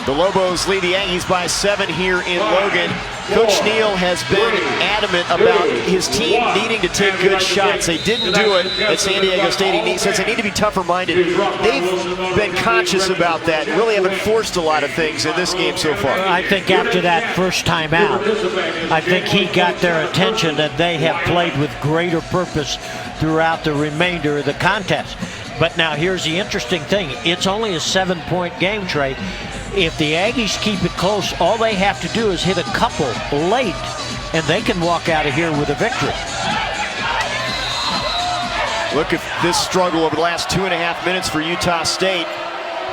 [SPEAKER 1] The Lobos lead the Aggies by 7 here in Logan. Coach Neal has been adamant about his team needing to take good shots. They didn't do it at San Diego State. He says they need to be tougher-minded. They've been conscious about that, really haven't forced a lot of things in this game so far.
[SPEAKER 2] I think after that first time out, I think he got their attention that they have played with greater purpose throughout the remainder of the contest. But now here's the interesting thing. It's only a 7-point game, Trey. If the Aggies keep it close, all they have to do is hit a couple late, and they can walk out of here with a victory.
[SPEAKER 1] Look at this struggle over the last 2.5 minutes for Utah State.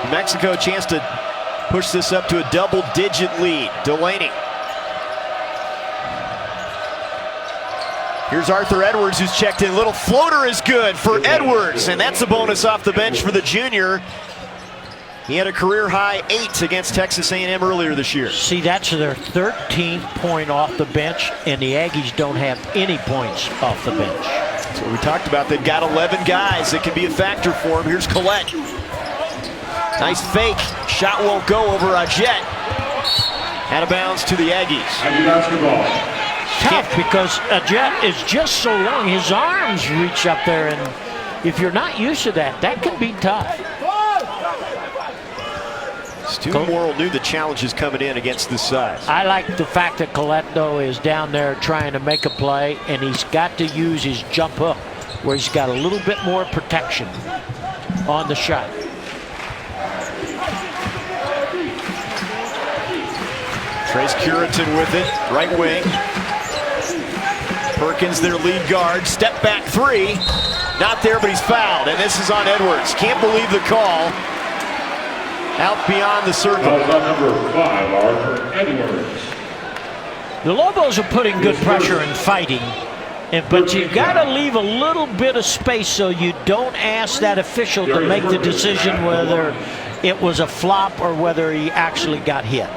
[SPEAKER 1] New Mexico chance to push this up to a double-digit lead. Delaney. Here's Arthur Edwards, who's checked in. Little floater is good for Edwards, and that's a bonus off the bench for the junior. He had a career-high 8 against Texas A&M earlier this year.
[SPEAKER 2] See, that's their 13th point off the bench, and the Aggies don't have any points off the bench.
[SPEAKER 1] That's what we talked about. They've got 11 guys that can be a factor for them. Here's Collette. Nice fake. Shot won't go over Jet. Out of bounds to the Aggies.
[SPEAKER 3] Aggie basketball.
[SPEAKER 2] Tough because Jet is just so long. His arms reach up there, and if you're not used to that, that can be tough.
[SPEAKER 1] Stu Morrill knew the challenges coming in against this size.
[SPEAKER 2] I like the fact that Collette, though, is down there trying to make a play, and he's got to use his jump hook, where he's got a little bit more protection on the shot.
[SPEAKER 1] Trace Curitan with it, right wing. Perkins, their lead guard, step back 3. Not there, but he's fouled, and this is on Edwards. Can't believe the call. out beyond the circle.
[SPEAKER 3] Number 5, Arthur Edwards.
[SPEAKER 2] The Lobos are putting good pressure and fighting, but you've got to leave a little bit of space so you don't ask that official to make the decision whether it was a flop or whether he actually got hit.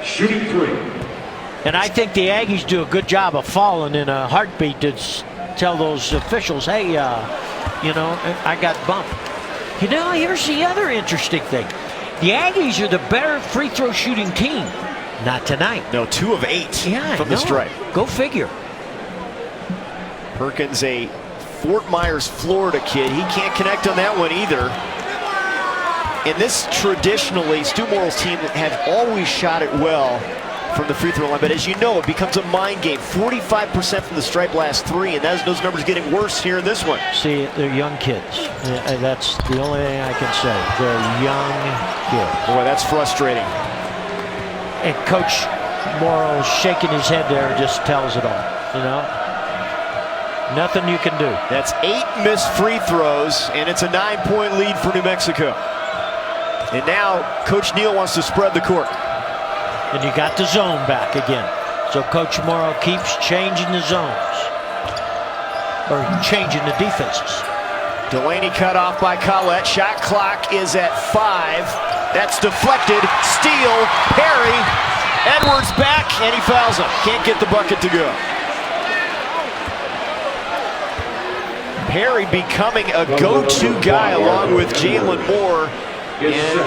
[SPEAKER 3] Shooting 3.
[SPEAKER 2] And I think the Aggies do a good job of falling in a heartbeat to tell those officials, hey, you know, I got bumped. You know, here's the other interesting thing. The Aggies are the better free throw shooting team. Not tonight.
[SPEAKER 1] No, 2 of 8 from the stripe.
[SPEAKER 2] Go figure.
[SPEAKER 1] Perkins, a Fort Myers, Florida kid. He can't connect on that one either. And this traditionally, Stu Morrill's team have always shot it well from the free throw line. But as you know, it becomes a mind game. 45% from the stripe last 3, and those numbers getting worse here in this one.
[SPEAKER 2] See, they're young kids. That's the only thing I can say. They're young kids.
[SPEAKER 1] Boy, that's frustrating.
[SPEAKER 2] And Coach Morrow shaking his head there just tells it all, you know? Nothing you can do.
[SPEAKER 1] That's 8 missed free throws, and it's a 9-point lead for New Mexico. And now Coach Neal wants to spread the court.
[SPEAKER 2] And you got the zone back again. So Coach Morrow keeps changing the zones. Or changing the defenses.
[SPEAKER 1] Delaney cut off by Collette. Shot clock is at 5. That's deflected. Steal. Perry. Edwards back, and he fouls him. Can't get the bucket to go. Perry becoming a go-to guy along with Jalen Moore. And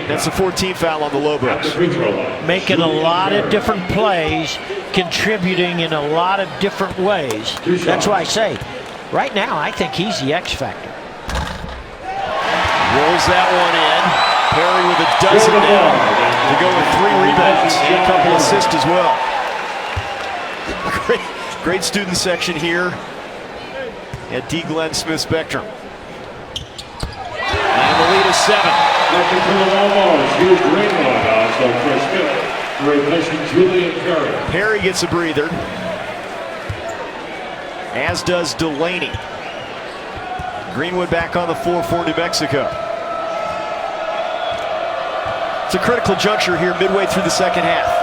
[SPEAKER 1] that's the 14th foul on the Lobos.
[SPEAKER 2] Making a lot of different plays, contributing in a lot of different ways. That's why I say, right now, I think he's the X factor.
[SPEAKER 1] Rolls that one in. Perry with a dozen now to go with 3 rebounds and a couple assists as well. Great student section here at D. Glenn Smith Spectrum. And the lead is 7. Perry gets a breather, as does Delaney. Greenwood back on the floor for New Mexico. It's a critical juncture here midway through the second half.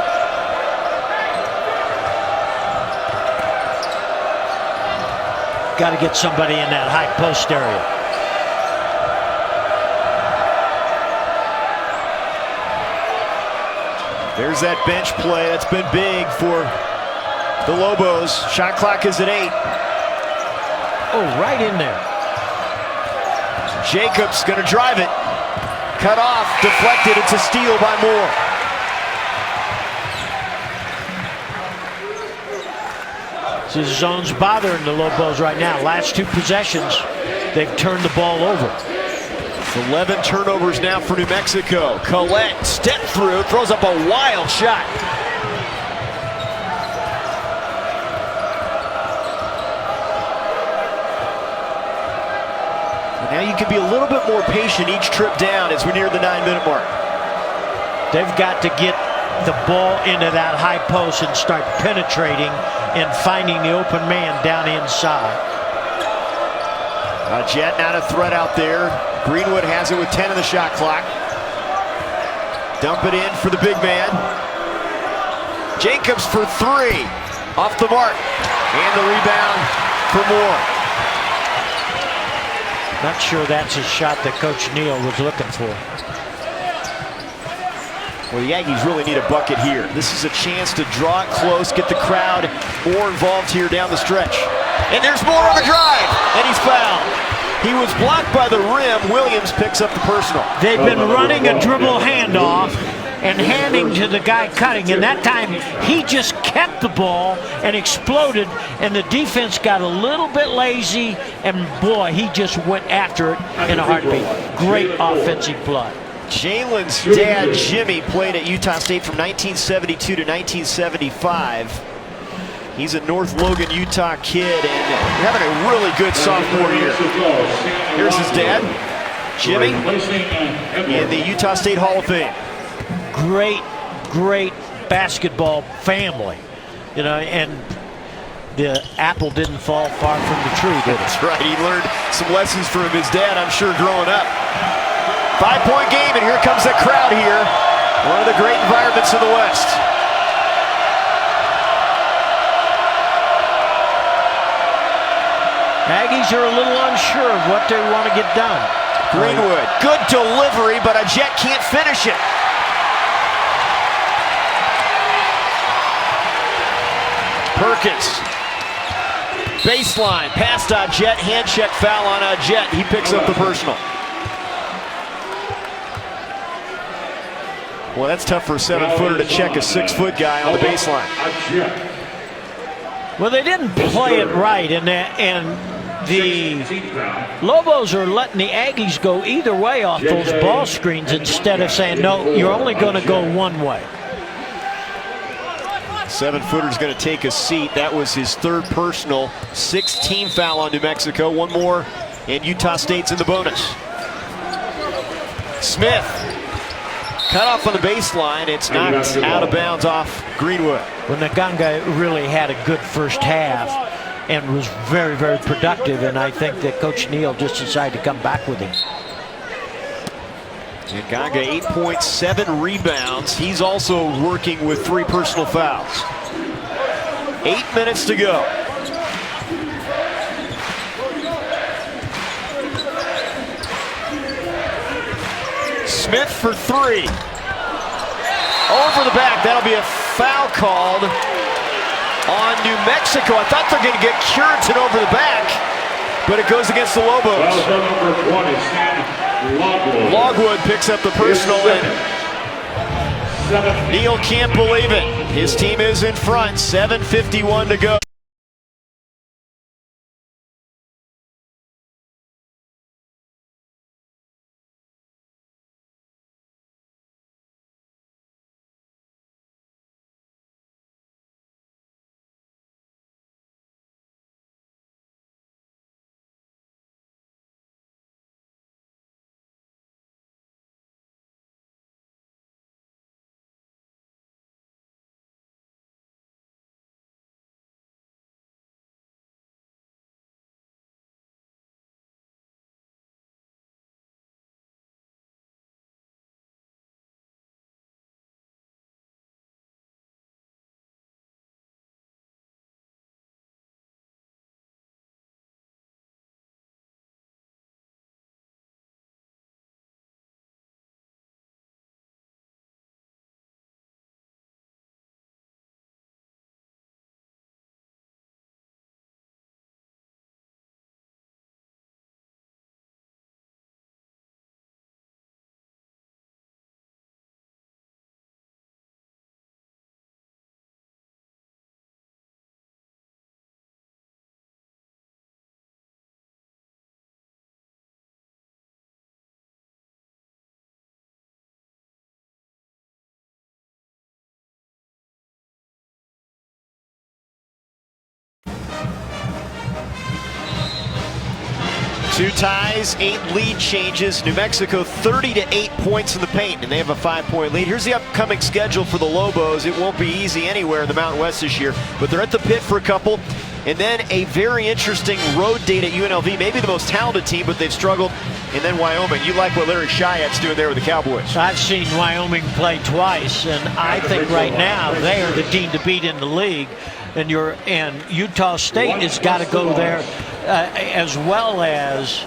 [SPEAKER 2] Got to get somebody in that high post area.
[SPEAKER 1] There's that bench play. That's been big for the Lobos. Shot clock is at 8.
[SPEAKER 2] Oh, right in there.
[SPEAKER 1] Jacobs going to drive it. Cut off, deflected. It's a steal by Moore.
[SPEAKER 2] See, the zone's bothering the Lobos right now. Last 2 possessions, they've turned the ball over.
[SPEAKER 1] 11 turnovers now for New Mexico. Collette step through, throws up a wild shot. And now you can be a little bit more patient each trip down as we near the 9-minute mark.
[SPEAKER 2] They've got to get the ball into that high post and start penetrating and finding the open man down inside.
[SPEAKER 1] Jet not a threat out there. Greenwood has it with 10 on the shot clock. Dump it in for the big man. Jacobs for 3. Off the mark. And the rebound for Moore.
[SPEAKER 2] Not sure that's a shot that Coach Neal was looking for.
[SPEAKER 1] Well, the Aggies really need a bucket here. This is a chance to draw it close, get the crowd more involved here down the stretch. And there's Moore on the drive, and he's fouled. He was blocked by the rim. Williams picks up the personal.
[SPEAKER 2] They've been running a dribble handoff and handing to the guy cutting, and that time he just kept the ball and exploded, and the defense got a little bit lazy, and boy, he just went after it in a heartbeat. Great offensive play.
[SPEAKER 1] Jalen's dad, Jimmy, played at Utah State from 1972 to 1975. He's a North Logan, Utah kid, and having a really good sophomore year. Here's his dad, Jimmy, in the Utah State Hall of Fame.
[SPEAKER 2] Great basketball family, you know, and the apple didn't fall far from the tree, did it?
[SPEAKER 1] That's right. He learned some lessons from his dad, I'm sure, growing up. 5-point game, and here comes the crowd here. One of the great environments in the West.
[SPEAKER 2] Aggies are a little unsure of what they want to get done.
[SPEAKER 1] Greenwood, good delivery, but a Jet can't finish it. Perkins, baseline, pass to Jet, hand check foul on Jet. He picks up the personal. Well, that's tough for a 7-footer to check a 6-foot guy on the baseline.
[SPEAKER 2] Well, they didn't play it right, and the Lobos are letting the Aggies go either way off those ball screens instead of saying, no, you're only going to go one way.
[SPEAKER 1] 7-footer's going to take a seat. That was his 3rd personal. 6-team foul on New Mexico. One more, and Utah State's in the bonus. Smith, cut off on the baseline. It's knocked out of bounds off Greenwood.
[SPEAKER 2] Well, Nganga really had a good first half and was very, very productive, and I think that Coach Neal just decided to come back with him.
[SPEAKER 1] Nganga, 8.7 rebounds. He's also working with 3 personal fouls. 8 minutes to go. Smith for 3. Over the back. That'll be a foul called on New Mexico. I thought they're going to get Curitan over the back, but it goes against the Lobos. Logwood picks up the personal, and Neal can't believe it. His team is in front. 7:51 to go. Two ties, 8 lead changes. New Mexico 30 to 8 points in the paint, and they have a 5-point lead. Here's the upcoming schedule for the Lobos. It won't be easy anywhere in the Mountain West this year, but they're at the pit for a couple. And then a very interesting road date at UNLV, maybe the most talented team, but they've struggled. And then Wyoming. You like what Larry Cheyat's doing there with the Cowboys.
[SPEAKER 2] I've seen Wyoming play twice, and I think right now they are the team to beat in the league. And Utah State has got to go there as well as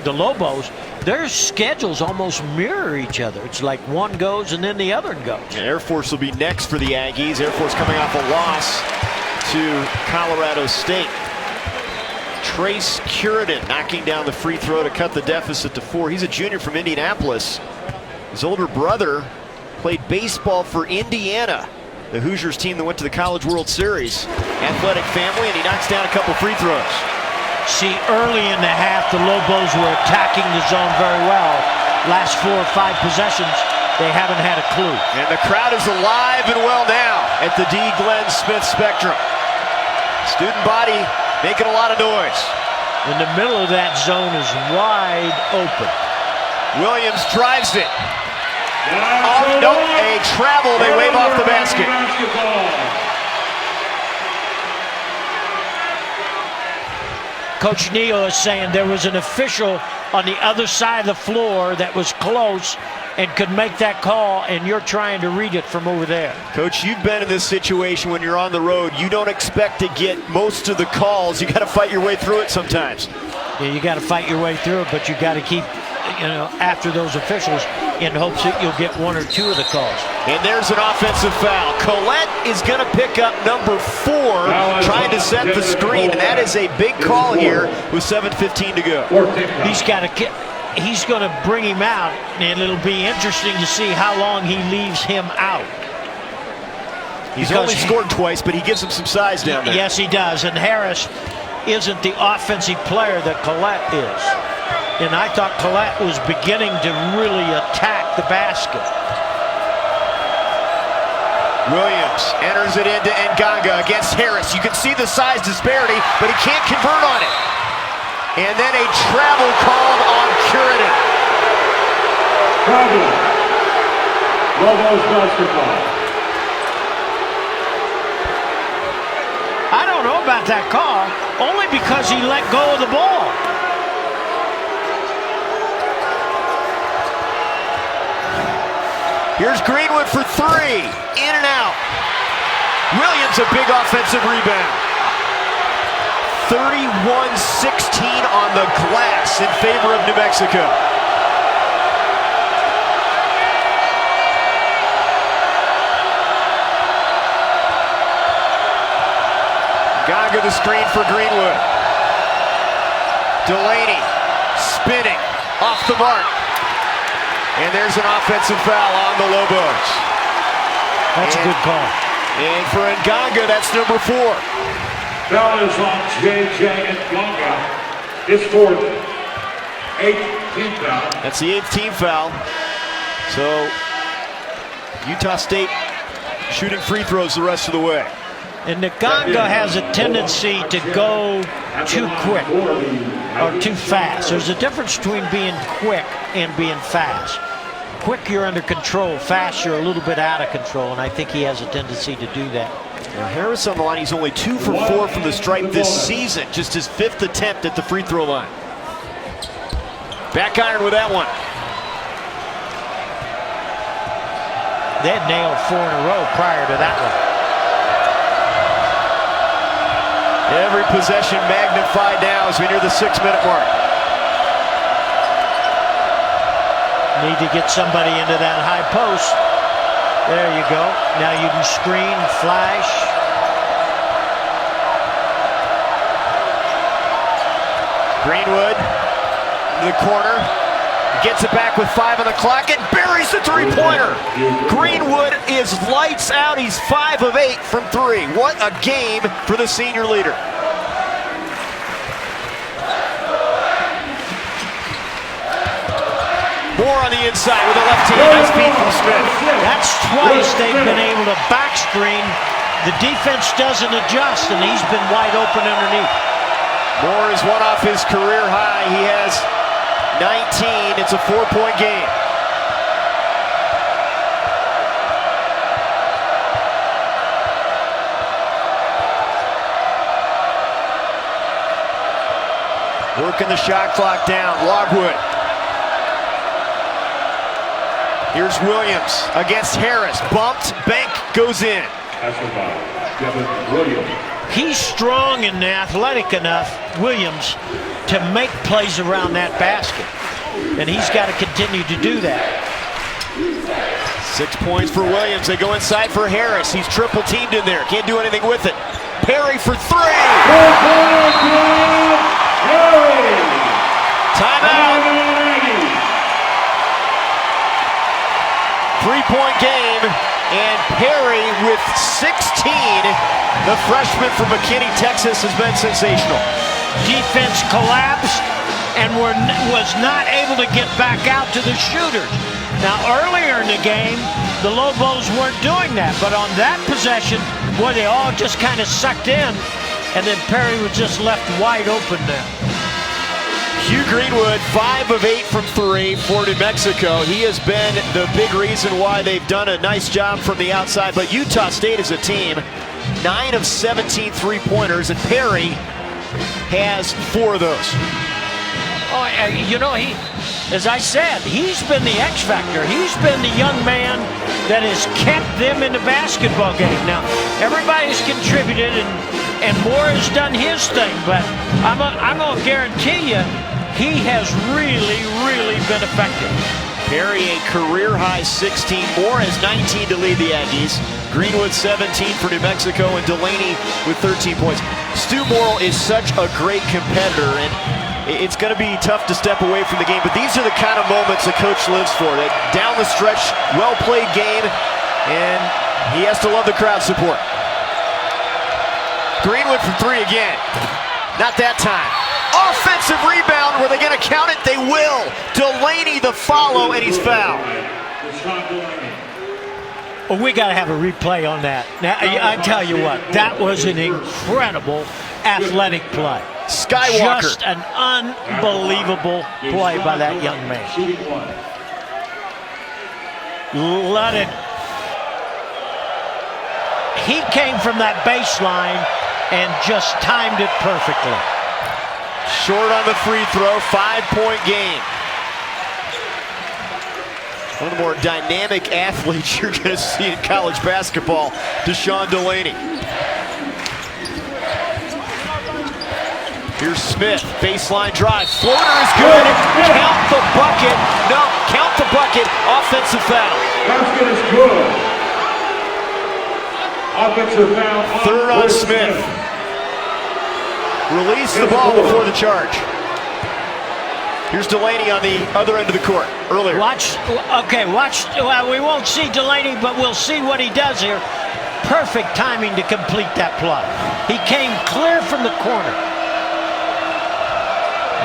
[SPEAKER 2] the Lobos. Their schedules almost mirror each other. It's like one goes and then the other goes.
[SPEAKER 1] And Air Force will be next for the Aggies. Air Force coming off a loss to Colorado State. Trace Curitan knocking down the free throw to cut the deficit to 4. He's a junior from Indianapolis. His older brother played baseball for Indiana, the Hoosiers team that went to the College World Series. Athletic family, and he knocks down a couple free throws.
[SPEAKER 2] See, early in the half, the Lobos were attacking the zone very well. Last 4 or 5 possessions, they haven't had a clue.
[SPEAKER 1] And the crowd is alive and well now at the D. Glenn Smith Spectrum. Student body making a lot of noise.
[SPEAKER 2] In the middle of that zone is wide open.
[SPEAKER 1] Williams drives it. Oh, no, a travel. They wave off the basket.
[SPEAKER 2] Coach Neal is saying there was an official on the other side of the floor that was close and could make that call, and you're trying to read it from over there.
[SPEAKER 1] Coach, you've been in this situation when you're on the road. You don't expect to get most of the calls. You got to fight your way through it sometimes.
[SPEAKER 2] Yeah, you got to fight your way through it, but you got to keep, after those officials in hopes that you'll get one or two of the calls.
[SPEAKER 1] And there's an offensive foul. Collette is going to pick up number 4, trying to set the screen, and that is a big call here with 7:15 to go.
[SPEAKER 2] He's going to bring him out, and it'll be interesting to see how long he leaves him out.
[SPEAKER 1] He's only scored twice, but he gives him some size down there.
[SPEAKER 2] Yes, he does. And Harris isn't the offensive player that Collette is. And I thought Collette was beginning to really attack the basket.
[SPEAKER 1] Williams enters it into Nganga against Harris. You can see the size disparity, but he can't convert on it. And then a travel called on Curidan.
[SPEAKER 3] Travel. Lobos basketball.
[SPEAKER 2] I don't know about that call, only because he let go of the ball.
[SPEAKER 1] Here's Greenwood for 3. In and out. Williams, a big offensive rebound. 31-16 on the glass in favor of New Mexico. Gaga the screen for Greenwood. Delaney spinning off the mark. And there's an offensive foul on the Lobos.
[SPEAKER 2] That's a good call.
[SPEAKER 1] And for Nganga, that's number 4.
[SPEAKER 3] Foul is on J.J. Nganga. His 4th, 8th team foul.
[SPEAKER 1] That's the 8th team foul. So Utah State shooting free throws the rest of the way.
[SPEAKER 2] And Nganga has a tendency to go too quick or too fast. There's a difference between being quick and being fast. Quick, you're under control. Fast, you're a little bit out of control, and I think he has a tendency to do that.
[SPEAKER 1] Now Harris on the line, he's only 2 for 4 from the stripe this season. Just his 5th attempt at the free throw line. Back iron with that one.
[SPEAKER 2] They had nailed 4 in a row prior to that one.
[SPEAKER 1] Every possession magnified now as we near the 6-minute mark.
[SPEAKER 2] Need to get somebody into that high post. There you go. Now you can screen, flash.
[SPEAKER 1] Greenwood in the corner. Gets it back with 5 on the clock and buries the 3-pointer. Greenwood is lights out. He's 5 of 8 from 3. What a game for the senior leader. More on the inside with a left hand. Nice feed from Smith.
[SPEAKER 2] That's twice they've been able to back screen. The defense doesn't adjust, and he's been wide open underneath.
[SPEAKER 1] Moore is one off his career high. He has 19. It's a 4-point game. Working the shot clock down. Logwood. Here's Williams against Harris. Bumped. Bank goes in.
[SPEAKER 2] He's strong and athletic enough, Williams, to make plays around that basket. And he's got to continue to do that.
[SPEAKER 1] 6 points for Williams. They go inside for Harris. He's triple teamed in there. Can't do anything with it. Perry for 3. Timeout. 3-point game, and Perry with 16. The freshman from McKinney, Texas, has been sensational.
[SPEAKER 2] Defense collapsed and was not able to get back out to the shooters. Now, earlier in the game, the Lobos weren't doing that, but on that possession, boy, they all just kind of sucked in, and then Perry was just left wide open there.
[SPEAKER 1] Hugh Greenwood, 5 of 8 from 3 for New Mexico. He has been the big reason why they've done a nice job from the outside. But Utah State as a team, 9 of 17 3-pointers. And Perry, has 4 of those.
[SPEAKER 2] Oh, you know, as I said, he's been the X factor. He's been the young man that has kept them in the basketball game. Now, everybody's contributed, and Moore has done his thing, but I'm going to guarantee you, he has really, really been effective.
[SPEAKER 1] Perry a career-high 16. Moore has 19 to lead the Aggies. Greenwood 17 for New Mexico, and Delaney with 13 points. Stu Morrill is such a great competitor, and it's going to be tough to step away from the game, but these are the kind of moments a coach lives for. That down the stretch, well-played game, and he has to love the crowd support. Greenwood from 3 again. Not that time. Offensive rebound. Were they going to count it? They will. Delaney the follow, and he's fouled.
[SPEAKER 2] Well, we got to have a replay on that. Now, I tell you what, that was an incredible athletic play.
[SPEAKER 1] Skywalker.
[SPEAKER 2] Just an unbelievable play by that young man. Let it. He came from that baseline and just timed it perfectly.
[SPEAKER 1] Short on the free throw, 5-point game. One of the more dynamic athletes you're going to see in college basketball, Deshaun Delaney. Here's Smith, baseline drive, floater is good, count the bucket, no, count the bucket, offensive foul.
[SPEAKER 3] Basket is good. Offensive foul.
[SPEAKER 1] 3rd on Smith. Release the ball before the charge. Here's Delaney on the other end of the court, earlier.
[SPEAKER 2] Watch, well, we won't see Delaney, but we'll see what he does here. Perfect timing to complete that play. He came clear from the corner.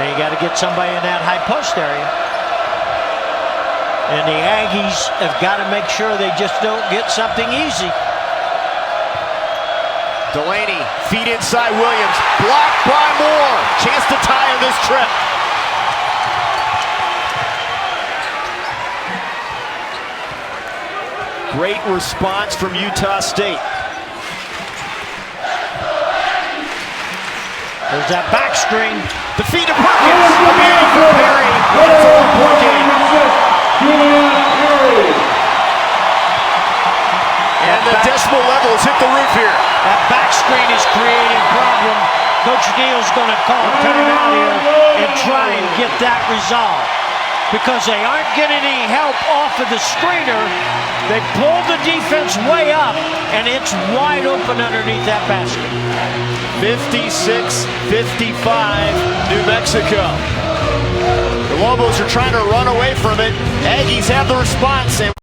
[SPEAKER 2] And you got to get somebody in that high post area. And the Aggies have got to make sure they just don't get something easy.
[SPEAKER 1] Delaney, feet inside Williams, blocked by Moore. Chance to tie on this trip. Great response from Utah State.
[SPEAKER 2] There's that back screen.
[SPEAKER 1] The feed to Perkins. For Perry. It's a 1-point game. And the decimal level has hit the roof here.
[SPEAKER 2] That back screen is creating problem. Coach Neal's going to call timeout here and try and get that resolved. Because they aren't getting any help off of the screener. They pull the defense way up, and it's wide open underneath that basket.
[SPEAKER 1] 56-55, New Mexico. The Lobos are trying to run away from it. Aggies have the response. And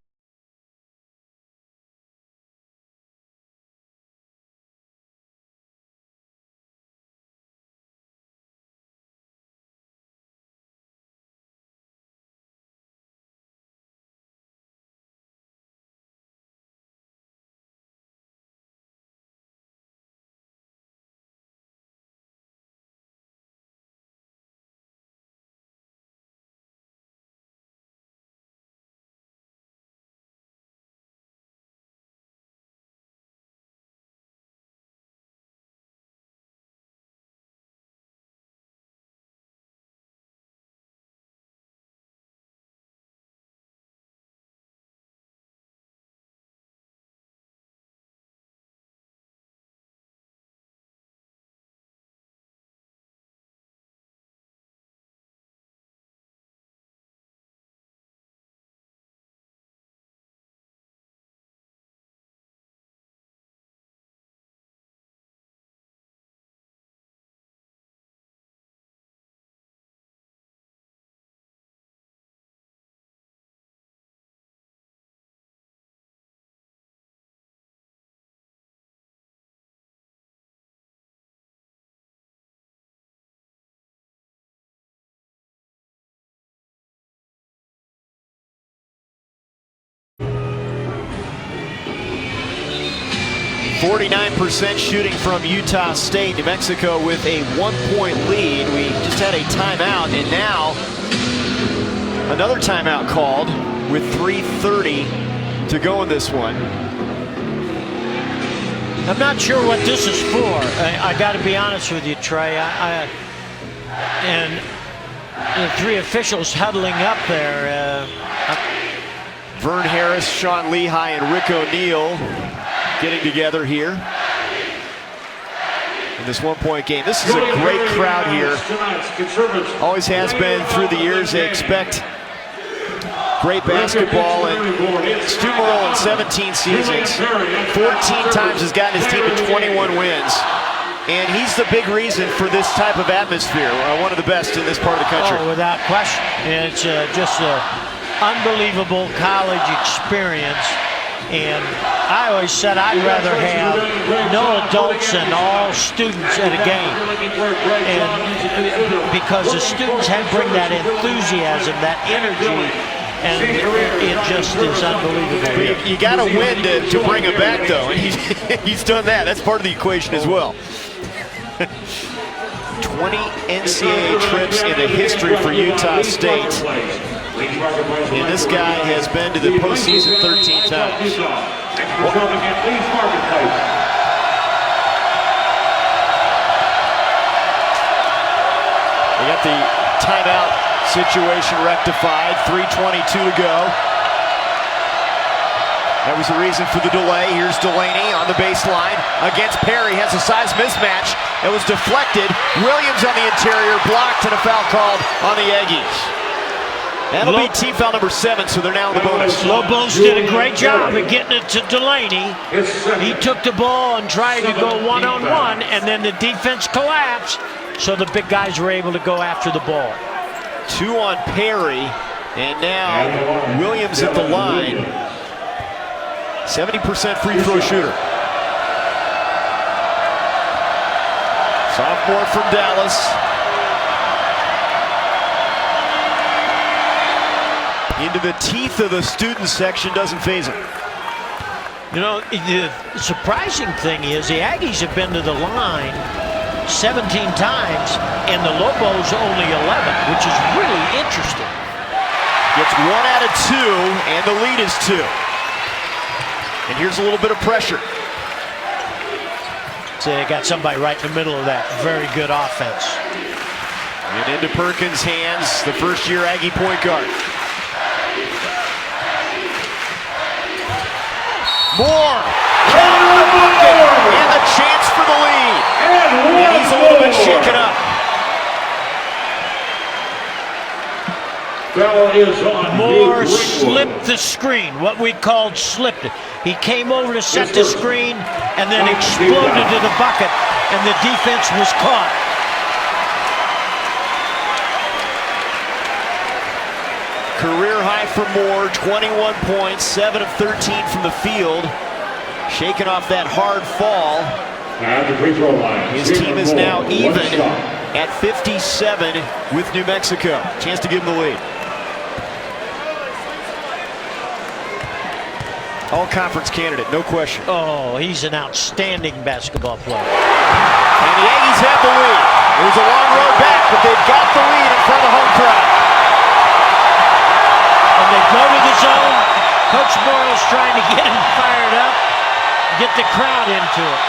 [SPEAKER 1] .49% shooting from Utah State. New Mexico with a 1-point lead. We just had a timeout, and now another timeout called with 3:30 to go in this one.
[SPEAKER 2] I'm not sure what this is for. I got to be honest with you, Trey. And the three officials huddling up there.
[SPEAKER 1] Vern Harris, Sean Lehigh, and Rick O'Neal getting together here in this one-point game. This is a great crowd here. Always has been through the years. They expect great basketball, and Stu Morrill in 17 seasons, 14 times has gotten his team to 21 wins. And he's the big reason for this type of atmosphere, one of the best in this part of the country.
[SPEAKER 2] Oh, without question. It's just an unbelievable college experience. And I always said I'd rather have no adults and all students at a game. And because the students bring that enthusiasm, that energy, and it just is unbelievable.
[SPEAKER 1] You got to win to bring him back, though, and he's done that. That's part of the equation as well. 20 NCAA trips in the history for Utah State. And this guy has been to the postseason 13 times. We got the timeout situation rectified, 3:22 to go. That was the reason for the delay. Here's Delaney on the baseline against Perry. Has a size mismatch. It was deflected. Williams on the interior, blocked, and a foul called on the Aggies. That'll be team foul number 7, so they're now in the bonus.
[SPEAKER 2] Lobos did a great job of getting it to Delaney. He took the ball and tried to go one-on-one, and then the defense collapsed, so the big guys were able to go after the ball.
[SPEAKER 1] 2 on Perry, and now Williams at the line. 70% free throw shooter. Sophomore from Dallas. Into the teeth of the student section, doesn't faze him.
[SPEAKER 2] You know, the surprising thing is the Aggies have been to the line 17 times, and the Lobos only 11, which is really interesting.
[SPEAKER 1] Gets 1 out of 2, and the lead is 2. And here's a little bit of pressure.
[SPEAKER 2] So they got somebody right in the middle of that. Very good offense.
[SPEAKER 1] And into Perkins' hands, the first-year Aggie point guard. Moore! And a chance for the lead. And he's a little bit shaken up.
[SPEAKER 2] Moore slipped the screen, what we called slipped it. He came over to set the screen and then exploded to the bucket, and the defense was caught.
[SPEAKER 1] Career high for Moore, 21 points, 7 of 13 from the field. Shaking off that hard fall. His team is now even at 57 with New Mexico. Chance to give him the lead. All-conference candidate, no question.
[SPEAKER 2] Oh, he's an outstanding basketball player.
[SPEAKER 1] And the Aggies have the lead. It was a long road back, but they've got the lead in front of the home crowd.
[SPEAKER 2] And they go to the zone. Coach Morrill's trying to get him fired up, get the crowd into it.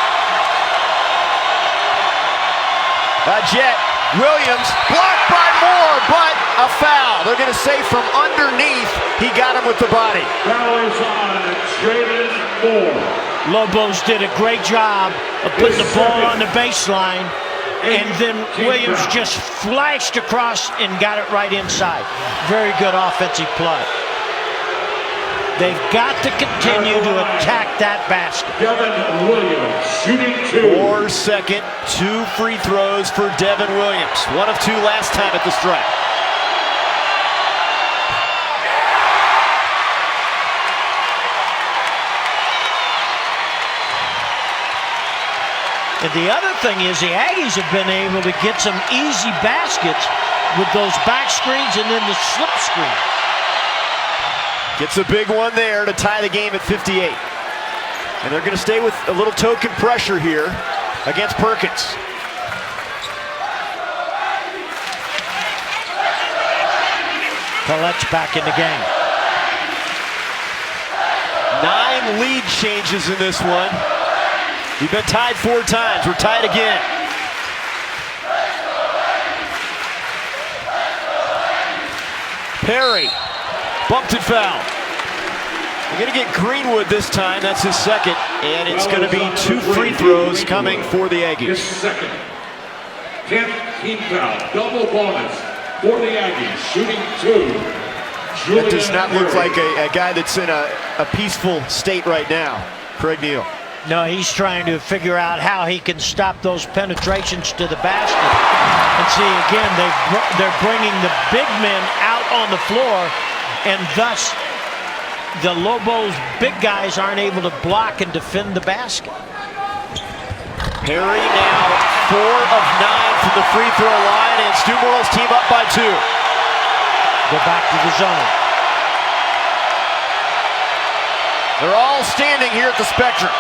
[SPEAKER 1] Jet, Williams, blocked by Moore, but a foul. They're going to say from underneath, he got him with the body.
[SPEAKER 3] Foul is on Jaden Moore.
[SPEAKER 2] Lobos did a great job of putting the ball on the baseline, and then Williams just flashed across and got it right inside. Very good offensive play. They've got to continue to attack that basket.
[SPEAKER 3] Devin Williams shooting 2.
[SPEAKER 1] Moore second, 2 free throws for Devin Williams. 1 of 2 last time at the stripe.
[SPEAKER 2] And the other thing is the Aggies have been able to get some easy baskets with those back screens and then the slip screen.
[SPEAKER 1] Gets a big one there to tie the game at 58. And they're going to stay with a little token pressure here against Perkins.
[SPEAKER 2] Collette's back in the game.
[SPEAKER 1] 9 lead changes in this one. We've been tied 4 times. We're tied again. Perry, bumped and foul. We're going to get Greenwood this time. That's his second. And it's going to be 2 free throws coming for the Aggies.
[SPEAKER 3] His second. 10th team foul. Double bonus for the Aggies. Shooting 2.
[SPEAKER 1] That does not look like a guy that's in a peaceful state right now. Craig Neal.
[SPEAKER 2] No, he's trying to figure out how he can stop those penetrations to the basket. And see, again, they're bringing the big men out on the floor, and thus the Lobos' big guys aren't able to block and defend the basket.
[SPEAKER 1] Perry now 4 of 9 from the free throw line, and Stu Morrill's team up by 2.
[SPEAKER 2] Go back to the zone.
[SPEAKER 1] They're all standing here at the Spectrum.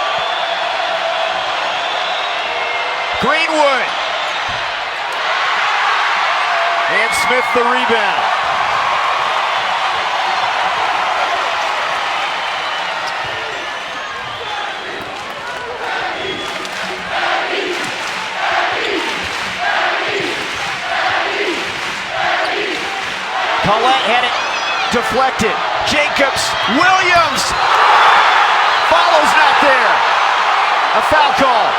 [SPEAKER 1] Greenwood. And Smith the rebound. Collette had it deflected. Jacobs, Williams, follows not there. A foul call.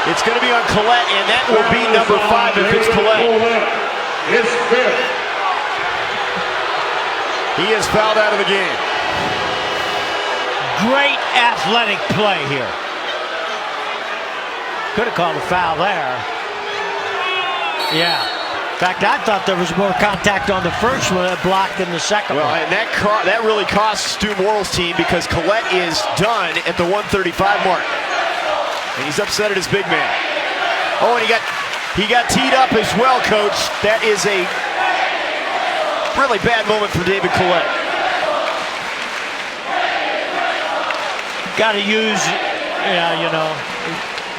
[SPEAKER 1] It's going to be on Collette, and that will be number 5 if it's Collette.
[SPEAKER 3] His 5th.
[SPEAKER 1] He is fouled out of the game.
[SPEAKER 2] Great athletic play here. Could have called a foul there. Yeah. In fact, I thought there was more contact on the first one that blocked than the second
[SPEAKER 1] well,
[SPEAKER 2] one.
[SPEAKER 1] And that really cost Stu Morrill's team because Collette is done at the 135 mark. And he's upset at his big man. Oh, and he got teed up as well, Coach. That is a really bad moment for David Collette.
[SPEAKER 2] Got to use,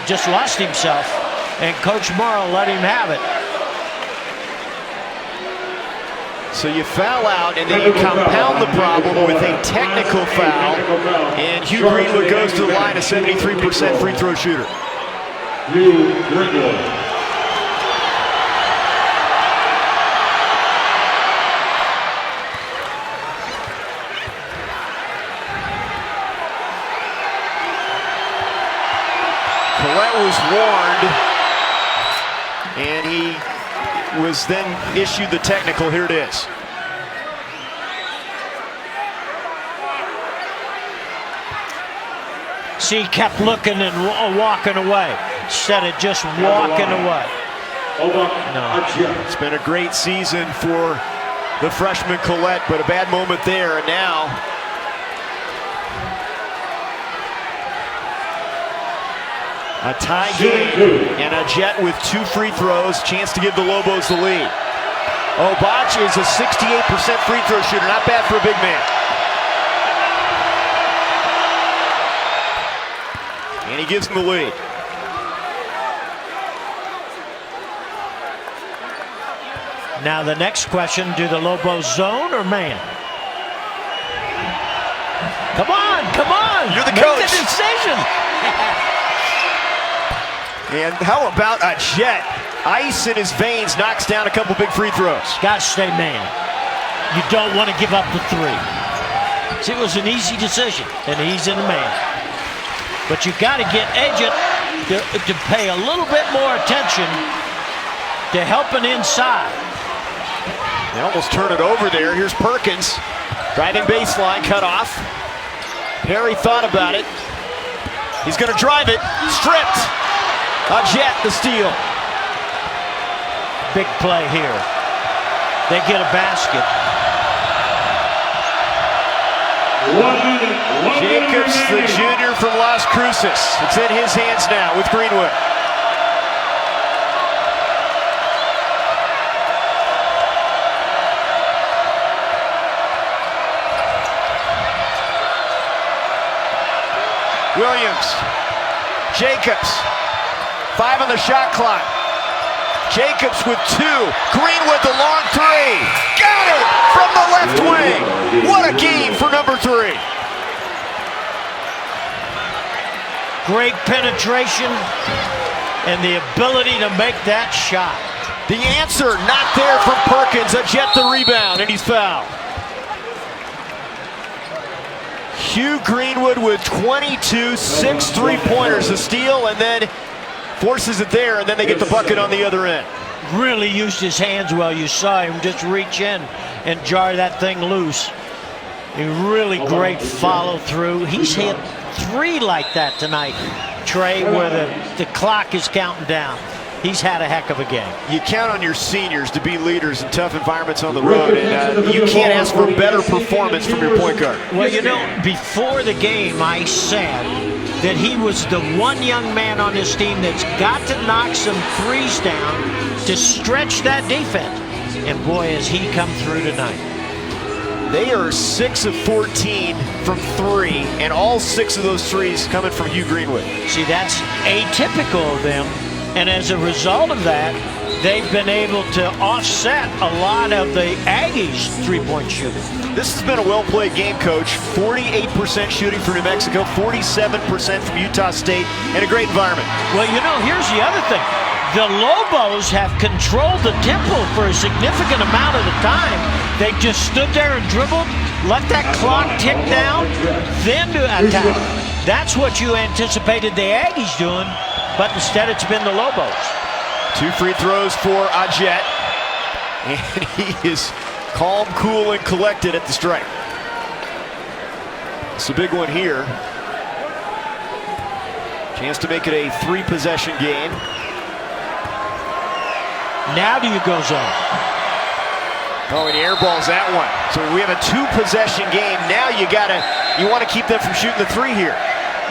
[SPEAKER 2] just lost himself. And Coach Morrill let him have it.
[SPEAKER 1] So you foul out, and then you compound the problem with a technical foul. And Hugh Greenwood goes to the line, a 73% free throw shooter.
[SPEAKER 3] Hugh Greenwood.
[SPEAKER 1] Collette was warned, and he was then issued the technical. Here it is.
[SPEAKER 2] See, he kept looking and walking away instead of just walking away.
[SPEAKER 1] No. It's been a great season for the freshman Collette, but a bad moment there, and now a tie game and a Jet with 2 free throws, chance to give the Lobos the lead. Obach is a 68% free throw shooter, not bad for a big man. And he gives him the lead.
[SPEAKER 2] Now the next question, do the Lobos zone or man? Come on!
[SPEAKER 1] You're the
[SPEAKER 2] Make
[SPEAKER 1] coach.
[SPEAKER 2] the decision.
[SPEAKER 1] And how about a Jet? Ice in his veins, knocks down a couple big free throws.
[SPEAKER 2] Got to stay man. You don't want to give up the 3. See, it was an easy decision, and he's in the man. But you got to get Agent to pay a little bit more attention to helping inside.
[SPEAKER 1] They almost turn it over there. Here's Perkins. Driving baseline, cut off. Perry thought about it. He's going to drive it. Stripped. A Jet, the steal.
[SPEAKER 2] Big play here. They get a basket.
[SPEAKER 1] Jacobs, the junior from Las Cruces. It's in his hands now with Greenwood. Williams, Jacobs, 5 on the shot clock. Jacobs with 2. Greenwood, the long 3. Got it from the left wing. What a game for number 3.
[SPEAKER 2] great penetration and the ability to make that shot.
[SPEAKER 1] The answer not there from Perkins. A Jet the rebound, and he's fouled. Hugh Greenwood with 22, 6 3-pointers, a steal, and then forces it there, and then they get the bucket on the other end.
[SPEAKER 2] Really used his hands well. You saw him just reach in and jar that thing loose. A really great follow through. He's hit 3 like that tonight, Trey, where the clock is counting down. He's had a heck of a game.
[SPEAKER 1] You count on your seniors to be leaders in tough environments on the road, and you can't ask for a better performance from your point guard.
[SPEAKER 2] Well, you know, before the game, I said that he was the one young man on this team that's got to knock some threes down to stretch that defense. And boy, has he come through tonight.
[SPEAKER 1] They are 6 of 14 from 3, and all 6 of those threes coming from Hugh Greenwood.
[SPEAKER 2] See, that's atypical of them. And as a result of that, they've been able to offset a lot of the Aggies' three-point shooting.
[SPEAKER 1] This has been a well-played game, Coach. 48% shooting for New Mexico, 47% from Utah State, and a great environment.
[SPEAKER 2] Well, you know, here's the other thing. The Lobos have controlled the tempo for a significant amount of the time. They just stood there and dribbled, let that clock tick down, then to attack. That's what you anticipated the Aggies doing. But instead, it's been the Lobos.
[SPEAKER 1] 2 free throws for Ajet. And he is calm, cool, and collected at the stripe. It's a big one here. Chance to make it a 3-possession game.
[SPEAKER 2] Now do you go zone?
[SPEAKER 1] Oh, and he airballs that one. So we have a 2-possession game. Now you want to keep them from shooting the 3 here.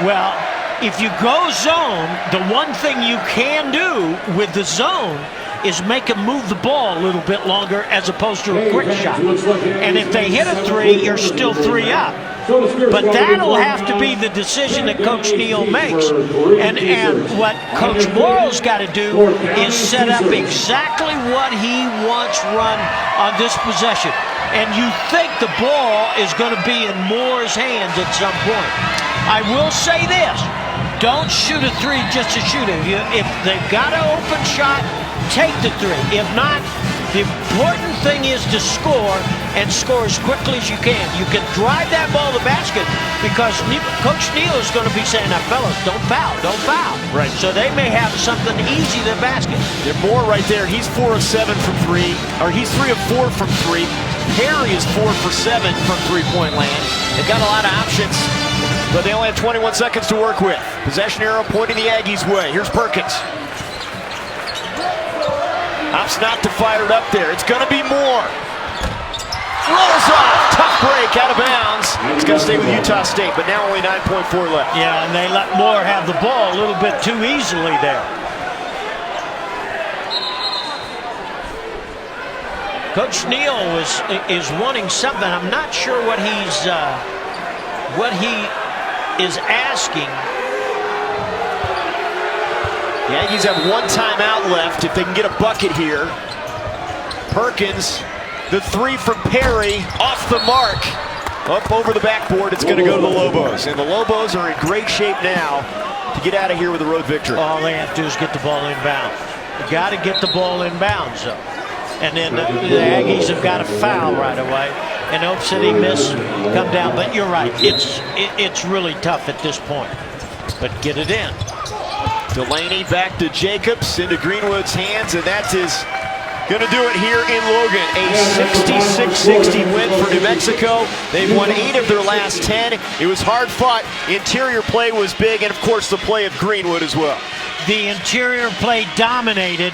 [SPEAKER 2] Well, if you go zone, the one thing you can do with the zone is make them move the ball a little bit longer as opposed to a quick shot. And if they hit a 3, you're still 3 up. But that'll have to be the decision that Coach Neal makes. And what Coach Morrow's got to do is set up exactly what he wants run on this possession. And you think the ball is going to be in Moore's hands at some point. I will say this. Don't shoot a 3 just to shoot it. If they've got an open shot, take the 3. If not, the important thing is to score and score as quickly as you can. You can drive that ball to the basket because Coach Neal is going to be saying, now, fellas, don't foul, don't foul.
[SPEAKER 1] Right.
[SPEAKER 2] So they may have something easy to the basket.
[SPEAKER 1] They're more right there. He's 4 of 7 from 3, or he's 3 of 4 from 3. Perry is 4 for 7 from three-point land. They've got a lot of options, but they only have 21 seconds to work with. Possession arrow pointing the Aggies' way. Here's Perkins. Opts not to fire it up there. It's going to be Moore. Rolls off. Tough break out of bounds. It's going to stay with Utah State, but now only 9.4 left.
[SPEAKER 2] Yeah, and they let Moore have the ball a little bit too easily there. Coach Neal is wanting something. I'm not sure what he is asking.
[SPEAKER 1] The Aggies have 1 timeout left if they can get a bucket here. Perkins, the 3 from Perry, off the mark. Up over the backboard, it's going to go to the Lobos. And the Lobos are in great shape now to get out of here with a road victory.
[SPEAKER 2] All they have to do is get the ball inbound. You got to get the ball inbounds, though. And then the Aggies have got a foul right away. And Oak City miss, come down. But you're right, it's really tough at this point. But get it in.
[SPEAKER 1] Delaney back to Jacobs, into Greenwood's hands, and that is going to do it here in Logan. A 66-60 win for New Mexico. They've won 8 of their last 10. It was hard fought. Interior play was big, and of course the play of Greenwood as well.
[SPEAKER 2] The interior play dominated,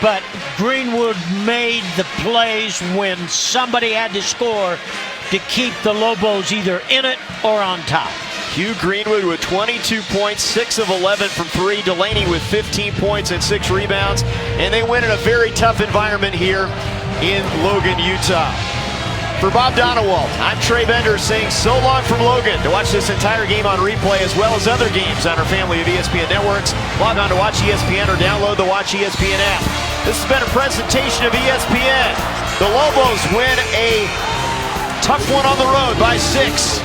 [SPEAKER 2] but Greenwood made the plays when somebody had to score to keep the Lobos either in it or on top.
[SPEAKER 1] Hugh Greenwood with 22 points, 6 of 11 from 3. Delaney with 15 points and 6 rebounds. And they win in a very tough environment here in Logan, Utah. For Bob Donewald, I'm Trey Bender saying so long from Logan. To watch this entire game on replay as well as other games on our family of ESPN networks, log on to Watch ESPN or download the Watch ESPN app. This has been a presentation of ESPN. The Lobos win a tough one on the road by 6.